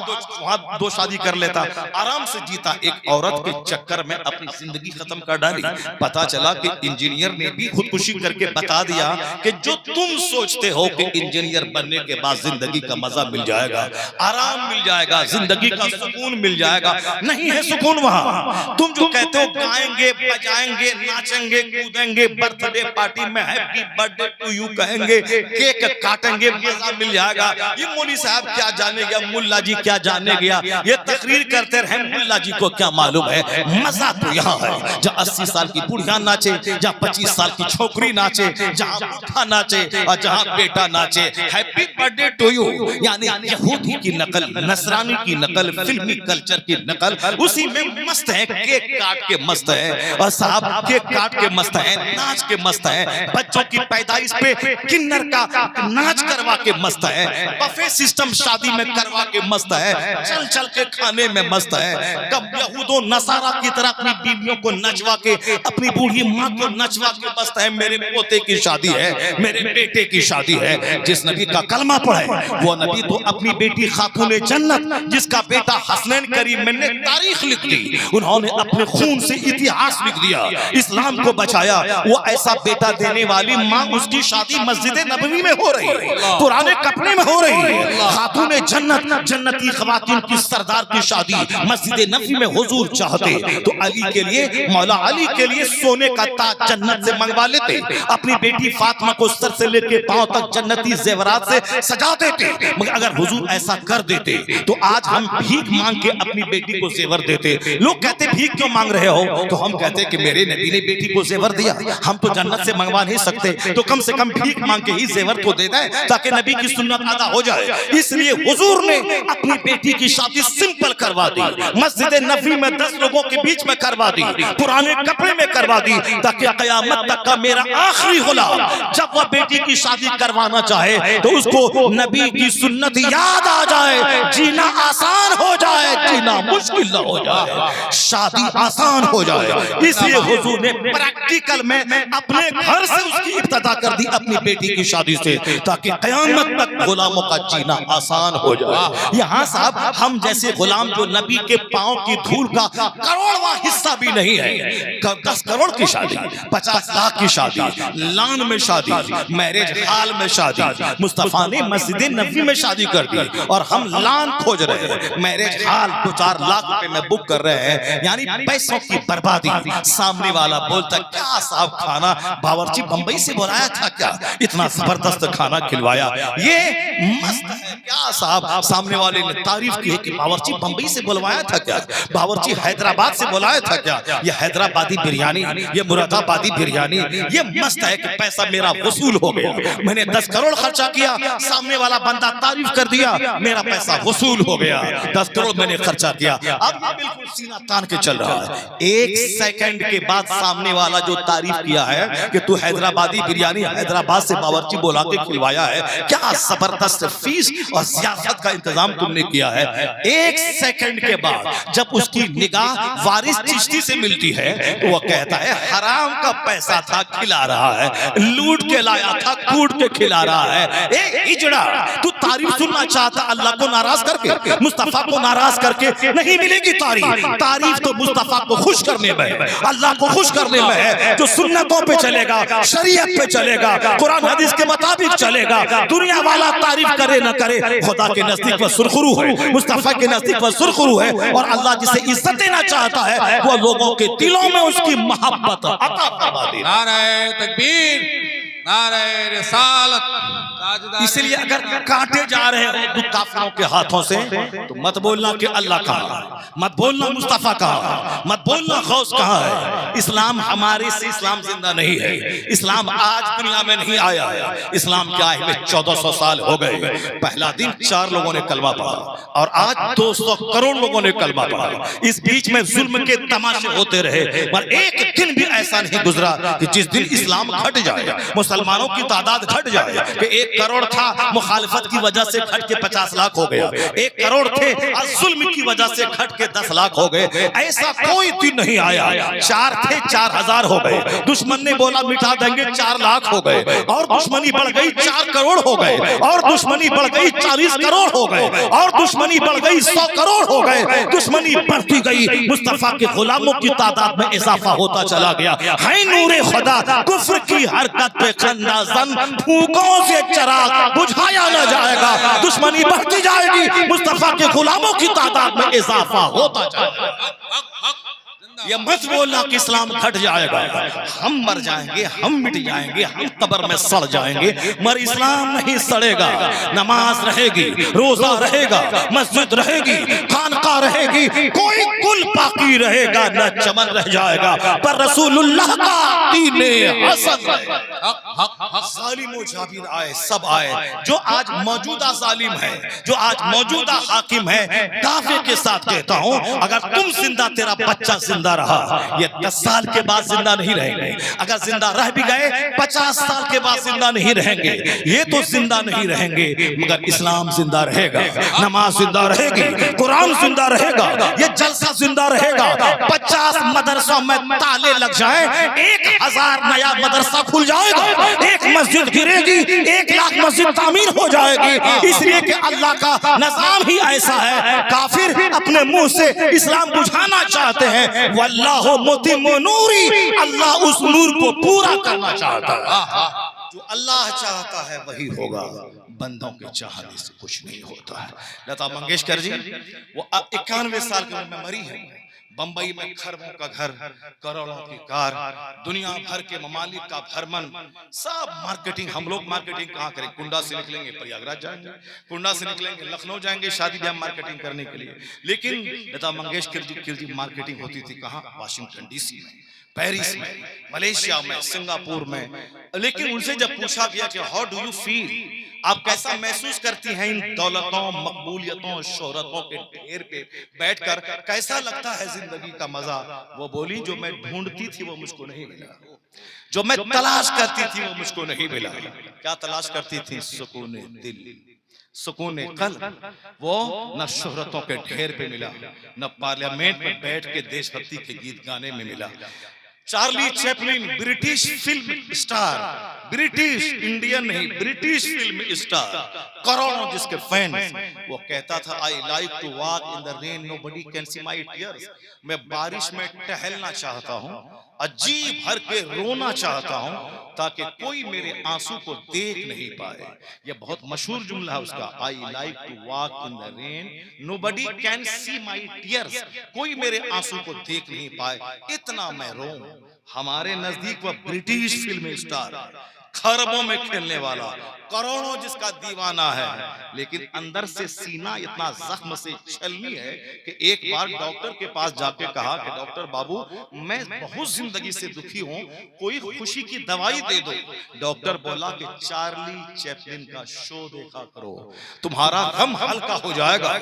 दो शादी कर लेता, आराम से जीता। एक औरत के चक्कर में अपनी जिंदगी खत्म कर डाली। पता चला कि इंजीनियर ने भी खुदकुशी करके बता दिया कि जो तुम सोचते हो कि इंजीनियर बनने के बाद जिंदगी का मजा मिल जाएगा, आराम मिल जाएगा, जिंदगी का सुकून मिल जाएगा, नहीं है सुकून वहां। तुम जो कहते हो गाएंगे, बजाएंगे, नाचेंगे, कूदेंगे, बर्थडे पार्टी में हैप्पी बर्थडे टू यू कहेंगे, केक काटेंगे, मजा मिल जाएगा। ये मौलवी साहब क्या जाने गया, मुल्ला जी क्या जाने गया, ये तकरीर करते रहे, मुल्ला जी को क्या मालूम है। मजा तो यहाँ है जहाँ 80 साल की बुढ़िया नाचे, जहाँ 25 साल की छोकरी नाचे, जहाँ बूढ़ा नाचे और जहाँ बेटा नाचे। हैप्पी बर्थडे टू यू यानी यहूदी की नकल, नसरानी की नकल, फिल्मी कल्चर की नकल, उसी में मस्त है। केक काट के मस्त है, और साहब केक काट के मस्त है, नाच के मस्त है, बच्चों की पैदाइश पे किन्नर का नाच करवा के मस्त है, बफे सिस्टम शादी में करवा के मस्त है, चल चल के खाने में मस्त है। कब यहूदो नसारा की तरह अपनी बीवियों को नचवा के, अपनी बूढ़ी माँ को नचवा के मस्त है। मेरे पोते की शादी है, मेरे बेटे की शादी है। जिस नबी का कलमा पढ़े वो नबी तो अपनी बेटी खातूने जन्नत, जिसका बेटा हसनैन करीम ने तारीख लिख दी, उन्होंने अपने खून से इतिहास लिख दिया, इस्लाम को बचाया। वो ऐसा बेटा देने वाली माँ, उसकी शादी मस्जिद नबवी में हो रही है, पुराने कपड़े में हो रही है। खातूने जन्नत, जन्नती खवातीन की सरदार की शादी मस्जिद नबवी में हुजूर चाहते तो अली के लिए, मौला अली के लिए सोने का ताज जन्नत से मंगवा लेते, अपनी बेटी फातिमा को सर से लेके पांव तक जन्नती जेवरात से सजा देते। मगर अगर हुजूर ऐसा कर देते तो आज हम भीख मांग के अपनी बेटी को जेवर देते। लोग कहते भीख क्यों मांग रहे हो, तो हम कहते कि मेरे नबी ने बेटी को जेवर दिया, हम तो जन्नत से मंगवा नहीं सकते, तो कम से कम भीख मांग के ही जेवर को दे दें ताकि नबी की सुन्नत अदा हो जाए। इसलिए हुजूर ने अपनी बेटी की शादी सिंपल करवा दी, मस्जिद नबवी में 10 लोगों के बीच में करवा दी, पुराने कपड़े में करवा दी, ताकि क़यामत तक का मेरा आखिरी गुलाम जब वह बेटी की शादी करवाना चाहे तो उसको नबी की सुन्नत याद आ जाए, जीना आसान हो जाए, जीना मुश्किल न हो जाए, शादी आसान हो जाए। इसलिए हुजूर ने प्रैक्टिकल में अपने घर से उसकी इब्तिदा कर दी, अपनी बेटी की शादी से, ताकि क़यामत तक गुलामों का जीना आसान हो जाए। यहाँ साहब हम जैसे गुलाम जो नबी के पांव की धूल का करोड़वां हिस्सा भी नहीं है, 10 करोड़ की शादी, 50 लाख की शादी, लान में शादी, मैरिज हाल में शादी, मुस्तफा ने मस्जिद नबवी में शादी कर दी, और हम लान खोज रहे हैं, मैरिज हाल 2-4 लाख रुपए में बुक कर रहे हैं। यानी पैसों की की बर्बादी। सामने वाला बोलता क्या साहब खाना बावर्ची बंबई से बुलाया था क्या, इतना जबरदस्त खाना खिलवाया, ये मस्त है क्या साहब। सामने वाले ने तारीफ की है कि बावर्ची बंबई से बुलवाया था क्या, बावर्ची हैदराबाद से बुलाया था क्या, ये हैदराबादी बिरयानी, ये मुरादाबादी बिरयानी, ये मस्त है कि पैसा मेरा वसूल हो गया, मैंने 10 करोड़ खर्चा किया, सामने वाला बंदा तारीफ कर दिया, मेरा पैसा वसूल हो गया, 10 करोड़ मैंने खर्चा किया। अब ये बिल्कुल सीना तान के चल रहा है। 1 सेकंड के बाद सामने वाला जो तारीफ किया है कि तू हैदराबादी बिरयानी हैदराबाद से बावर्ची बुला के खिलवाया है, क्या जबरदस्त फीस और सियासत का इंतजाम तुमने किया है। 1 सेकंड के बाद जब उसकी निगाह वारिस चिश्ती से मिलती है तो वो कहता है हराम का पैसा था, खिला रहा है, लूट के लाया था, कूट के खिला रहा है। ए इजड़ा, तू तारीफ सुनना चाहता अल्लाह को नाराज करके, मुस्तफा को नाराज करके नहीं मिलेगी तारीफ। तारीफ तो मुस्तफा को खुश करने में, अल्लाह को खुश करने में है, जो सुन्नतों पे चलेगा, शरीयत पे चलेगा, कुरान हदीस के मुताबिक चलेगा। दुनिया वाला तारीफ करे न करे, खुदा के नजदीक वह सुरखरू है, मुस्तफा के नजदीक वह सुरखरू है, और अल्लाह जिसे इज्जत देना चाहता है वो लोगों के दिलों में उसकी मोहब्बत अता फरमा दे। नारे तकबीर, नारे रिसालत। इसलिए अगर काटे जा रहे हो काफिरों के हाथों से तो मत बोलना कि अल्लाह कहाँ, मत बोलना मुस्तफा कहाँ, मत बोलना गौस कहाँ है। इस्लाम हमारे से इस्लाम जिंदा नहीं है, इस्लाम आज दुनिया में नहीं आया है। इस्लाम के आए में 1400 साल हो गए। पहला दिन 4 लोगों ने कलमा पढ़ा और आज 200 करोड़ लोगों ने कलमा पढ़ा। इस बीच में जुल्म के तमाशे होते रहे, पर एक दिन भी ऐसा नहीं गुजरा कि जिस दिन इस्लाम घट जाए, मुसलमानों की तादाद घट जाए कि 1 करोड़ था, मुखालिफत की वजह से घट के 50 लाख हो गया, 1 करोड़ थे और जुल्म की वजह से घट के 10 लाख हो गए। ऐसा कोई दिन नहीं आया। 4 थे 4000 हो गए, दुश्मन ने बोला मिटा देंगे 4 लाख हो गए, और दुश्मनी बढ़ गई 4 करोड़ हो गए, और दुश्मनी बढ़ गई 40 करोड़ हो गए, और दुश्मनी बढ़ गई 100 करोड़ हो गए। दुश्मनी बढ़ती गई, मुस्तफा के गुलामों की तादाद में इजाफा होता चला गया। है नूरे खुदा कुफ्र की हरकत पे खंदाजन, फूकों से चराग बुझाया न जाएगा। दुश्मनी बढ़ती जाएगी, मुस्तफा के गुलामों की तादाद में इजाफा होता जाएगा। ये मत बोलना कि इस्लाम घट जाएगा, हम मर जाएंगे, हम मिट जाएंगे, हम कब्र में सड़ जाएंगे, मगर इस्लाम नहीं सड़ेगा। नमाज रहेगी, रोजा रहेगा, मस्जिद रहेगी, खानका रहेगी, कोई कुल बाकी रहेगा, न चमन रह जाएगा, पर रसूलुल्लाह का दीने हसन रहेगा। जालिम व जाबिर आए, सब आए। जो आज मौजूदा जालिम है, जो आज मौजूदा हाकिम है, दावे के साथ कहता हूं अगर तुम जिंदा, तेरा बच्चा जिंदा रहा, ये 10 साल के बाद जिंदा नहीं रहेंगे। अगर जिंदा रह भी गए 50 साल के बाद जिंदा नहीं रहेंगे। ये तो जिंदा नहीं रहेंगे, मगर इस्लाम जिंदा रहेगा, नमाज जिंदा रहेगी, कुरान जिंदा रहेगा, ये जलसा जिंदा रहेगा। 50 मदरसों में ताले लग जाए, 1000 नया मदरसा खुल जाएगा, 1 मस्जिद गिरेगी, 1 लाख मस्जिद तामीर हो जाएगी। इसलिए कि अल्लाह का निजाम ही ऐसा है। काफिर अपने मुंह से इस्लाम बुझाना चाहते हैं, वल्लाहु मुतिम्मु नूरी, अल्लाह उस नूर को पूरा करना चाहता है। जो अल्लाह चाहता है वही होगा, बंदों के चाहने से कुछ नहीं होता है। लता मंगेशकर जी वो 91 साल की उम्र में मरी है। बंबई में खरबों का घर, करोड़ों की कार, दुनिया भर के ममालिक का भ्रमण, सब मार्केटिंग। हम लोग मार्केटिंग कहाँ करें? कुंडा से निकलेंगे प्रयागराज जाएंगे, कुंडा से निकलेंगे लखनऊ जाएंगे शादी ब्याह मार्केटिंग करने के लिए। लेकिन लता मंगेशकर जी मार्केटिंग होती थी कहाँ? वाशिंगटन डीसी में, पेरिस में, मलेशिया में, सिंगापुर में। लेकिन उनसे जब पूछा गया कि हाउ डू यू फील, आप कैसा महसूस करती हैं इन दौलतों, मकबूलियतों, शोहरतों के ढेर पे बैठकर, कैसा लगता है जिंदगी का मजा? वो बोली जो मैं ढूंढती थी वो मुझको नहीं मिला, जो मैं तलाश करती थी वो मुझको नहीं मिला। क्या तलाश करती थी? सुकून दिल, सुकून कल्ब। वो न शोहरतों के ढेर पे मिला, न पार्लियामेंट में बैठ के देशभक्ति के गीत गाने में मिला। Charlie Chaplin British film star, British Indian नहीं, ब्रिटिश फिल्म स्टार, करोड़ों जिसके फैंस, वो कहता था I like to walk in the rain nobody can see my tears. मैं बारिश में टहलना चाहता हूँ, अजीब भर के रोना चाहता हूँ ताकि कोई मेरे आंसू को देख नहीं पाए। ये बहुत मशहूर जुमला है उसका, I like to walk in the rain nobody can see my tears, कोई मेरे आंसू को देख नहीं पाए, इतना मैं रोऊं। हमारे नजदीक वह ब्रिटिश फिल्म स्टार है, खरबों में खेलने वाला, करोड़ों जिसका दीवाना है, लेकिन अंदर से सीना इतना जख्म से छलनी है कि एक बार डॉक्टर के पास जाके कहा कि डॉक्टर बाबू मैं बहुत जिंदगी से दुखी हूँ, कोई खुशी की दवाई दे दो। डॉक्टर बोला कि चार्ली चैपलिन का शो देखा करो, तुम्हारा गम हल्का हो जाएगा।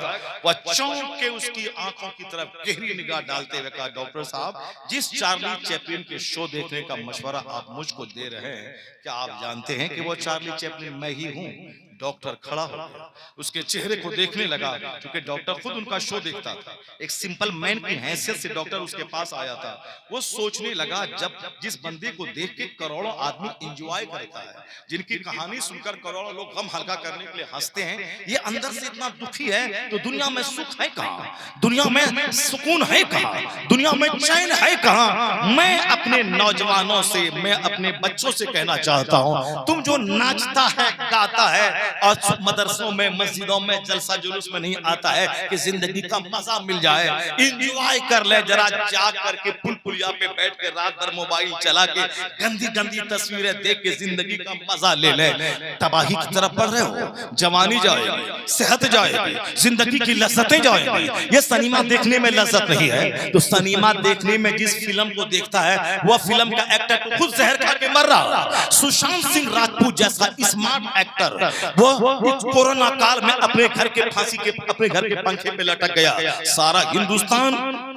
वह चौंक के उसकी आंखों की तरफ गहरी निगाह डालते हुए कहा, डॉक्टर साहब जिस चार्ली चैपलिन के शो देखने का मशवरा आप मुझको दे रहे हैं, क्या आप जानते हैं कि वो चार्ली चैपलिन मैं ही हूं? डॉक्टर खड़ा हो गया, उसके चेहरे को देखने लगा, क्योंकि डॉक्टर खुद उनका शो देखता था। एक सिंपल मैन की हैसियत से डॉक्टर उसके पास आया था। वो सोचने लगा, जब जिस बंदे को देख के करोड़ों आदमी एंजॉय करता है, जिनकी कहानी सुनकर करोड़ों लोग गम हल्का करने के लिए हंसते हैं, ये अंदर से इतना दुखी है, तो दुनिया में सुख है कहां, दुनिया में सुकून है कहां, दुनिया में चैन है कहां? मैं अपने नौजवानों से, मैं अपने बच्चों से कहना चाहता हूं, तुम जो नाचता है, गाता है और मदरसों में, मस्जिदों में, जलसा जुलूस में नहीं आता है कि जिंदगी का मजा मिल जाए, एंजॉय कर ले, जरा जाग करके पुल पुलिया पे बैठ के रात भर मोबाइल चला के गंदी गंदी तस्वीरें देख के जिंदगी का मजा ले ले। तबाही की तरफ बढ़ रहे हो, जवानी जाएगी, सेहत जाएगी, जिंदगी की लज्जतें जाएंगी। ये सिनेमा देखने में लज्जत नहीं है, तो सिनेमा देखने में जिस फिल्म को देखता है, वह फिल्म का एक्टर तो खुद जहर खा के मर रहा। सुशांत सिंह राजपूत जैसा स्मार्ट एक्टर वो कोरोना काल में अपने घर के फांसी के, अपने घर के पंखे पे लटक गया, सारा हिंदुस्तान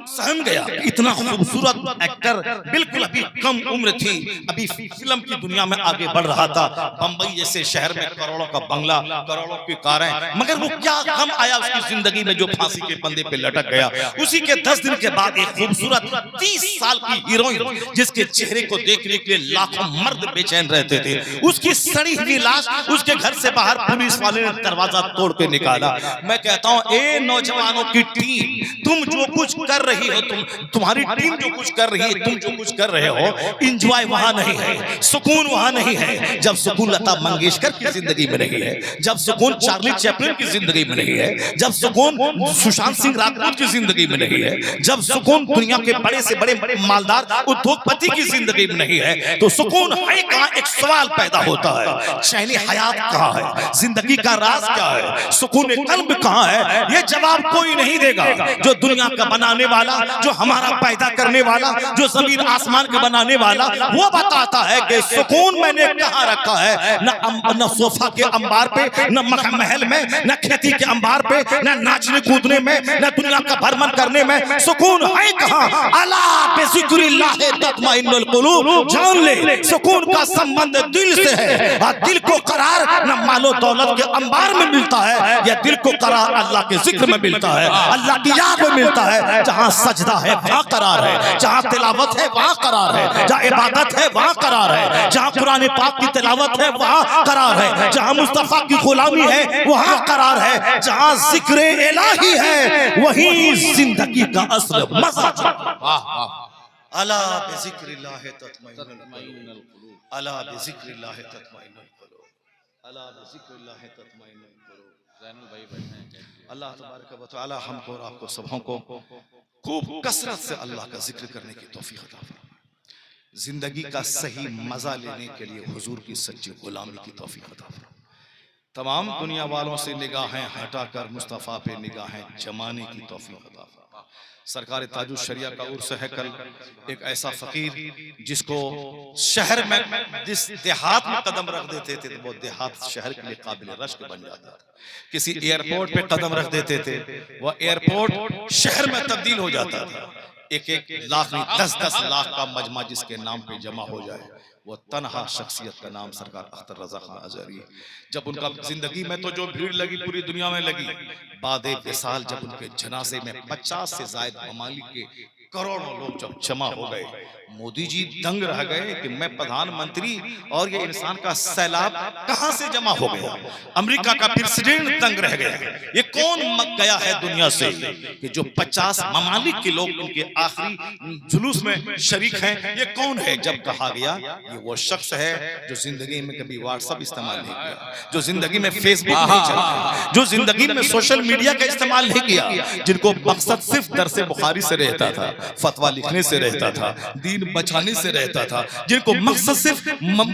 सहम गया। इतना खूबसूरत एक्टर, बिल्कुल अभी कम उम्र थी, अभी फिल्म की दुनिया में आगे बढ़ रहा था। बंबई जैसे शहर में करोड़ों का बंगला, करोड़ों की कारें, मगर वो क्या गम आया उसकी जिंदगी में जो फांसी के फंदे पे लटक गया। उसी के 10 दिन के बाद एक खूबसूरत 30 साल की हीरोइन, जिसके चेहरे को देखने के लिए लाखों मर्द बेचैन रहते थे, उसकी सड़ी हुई लाश उसके घर से बाहर पुलिस वाले ने दरवाजा तोड़ के निकाला। मैं कहता हूं, ए नौजवानों की टीम, तुम जो कुछ कर रही हो, तुम्हारी टीम जो कुछ कर रही है, तुम जो कुछ कर रहे हो, एंजॉय वहां नहीं है, सुकून वहां नहीं है। जब सुकून लता मंगेशकर की जिंदगी में नहीं है, जब सुकून चार्ली चैपलिन की जिंदगी में नहीं है, जब सुकून सुशांत सिंह राजपूत की जिंदगी में नहीं है, जब सुकून दुनिया के बड़े से बड़े मालदार उद्योगपति की जिंदगी में नहीं है, तो सुकून है कहां? एक सवाल पैदा होता है, चैनी हयात कहां है, जिंदगी का राज क्या है, सुकून कल्ब कहां है? ये जवाब कोई नहीं देगा। जो दुनिया का बनाने वाला, जो हमारा पैदा करने वाला, जो जमीन आसमान का बनाने वाला, वो बताता है कि सुकून मैंने कहां रखा है। न सोफा के अंबार पे, न महल में, न खेती के अंबार पे, न नाचने कूदने में, न दुनिया का भ्रमण करने में, सुकून है कहां? अला बिज़िक्रिल्लाह तत्मइन्नुल कुलूब, जान ले सुकून का संबंध दिल से है, और दिल को करार न मालो दौलत के अंबार में मिलता है, या दिल को करार अल्लाह के जिक्र में मिलता है, अल्लाह की याद में मिलता है। जहां सजदा है वहां करार है, जहां तिलावत है वहां करार है, जहां इबादत है वहां करार है, जहां कुरान पाक की तिलावत है वहां करार है, जहां मुस्तफा की गुलामी है वहां करार है, जहां जिक्र इलाही है वहीं जिंदगी का असल मजा। अला बिज़िक्रिल्लाह तत्मइन्नुल कुलूब, अला बिज़िक्रिल्लाह तत्मइन्नुल कुलूब, अला बिज़िक्रिल्लाह तत्मइन्नुल कुलूब। ज़ैनुल भाई बैठे हैं। अल्लाह तबारक व तआला हमको और आपको सबों को खूब कसरत से अल्लाह का जिक्र करने की तौफीक अता फरमाए, जिंदगी का सही मजा लेने के लिए हुजूर की सच्ची गुलामी की तौफीक अता फरमाए। तमाम दुनिया वालों से निगाहें हटाकर मुस्तफ़ा पे निगाहें जमाने की तौफीक अता फरमाए। सरकार ताजुल शरिया का उर्स है कल। एक ऐसा फकीर जिसको शहर में, जिस देहात में कदम रख देते थे तो वो देहात शहर के लिए काबिल रश्क बन जाता था। किसी एयरपोर्ट पे कदम रख देते थे, वह एयरपोर्ट शहर में तब्दील हो जाता था। एक लाख नहीं, 10 लाख का मजमा जिसके नाम पे जमा हो जाए, वो तनहा शख्सियत का नाम सरकार अख्तर रजा खान अज़हरी। जब उनका जिंदगी में तो जो भीड़ लगी पूरी दुनिया में लगी, बाद विसाल जब उनके जनाजे में 50 से ज़ायद ममालिक के करोड़ों लोग जब जमा हो गए, मोदी जी दंग रह गए कि मैं प्रधानमंत्री और ये इंसान का सैलाब कहां से जमा हो गया। अमेरिका का प्रेसिडेंट दंग रह गया। ये कौन मक गया है दुनिया से कि जो 50 ममालिक के लोग उनके आखिरी जुलूस में शरीक हैं, ये कौन है। जब कहा गया ये वो शख्स है जो जिंदगी में कभी व्हाट्सएप इस्तेमाल नहीं किया, जो जिंदगी में फेसबुक नहीं चलाया, जो जिंदगी में सोशल मीडिया का इस्तेमाल नहीं किया, जिनको मकसद सिर्फ दरसे बुखारी से रहता था, फतवा लिखने से रहता था, दीन बचाने से रहता था, जिनको मकसद सिर्फ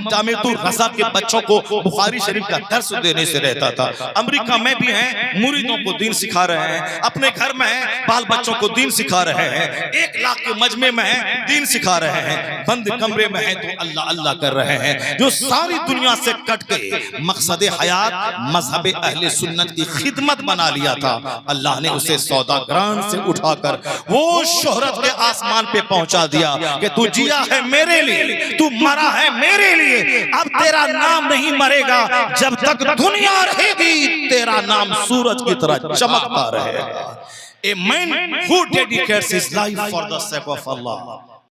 जामिअतुल रज़ा के बच्चों को बुखारी शरीफ का दर्स देने से रहता था। अमेरिका में भी हैं, मुरीदों को दीन सिखा रहे हैं, अपने घर में हैं, बाल बच्चों को दीन सिखा रहे हैं, 1 लाख के मजमे में हैं, दीन सिखा रहे हैं, बंद कमरे में हैं तो अल्लाह अल्लाह कर रहे हैं। जो सारी दुनिया से कट के मकसद हयात मजहब अहले सुन्नत की खिदमत बना लिया था, अल्लाह ने उसे सौदागरान से उठाकर वो शोहरत के आसमान पे पहुंचा दिया कि तू जिया है मेरे लिए, तू मरा है मेरे लिए, अब तेरा नाम नहीं मरेगा, जब तक दुनिया रहेगी तेरा नाम सूरज की तरह चमकता रहेगा। A man who dedicates his life for the sake of Allah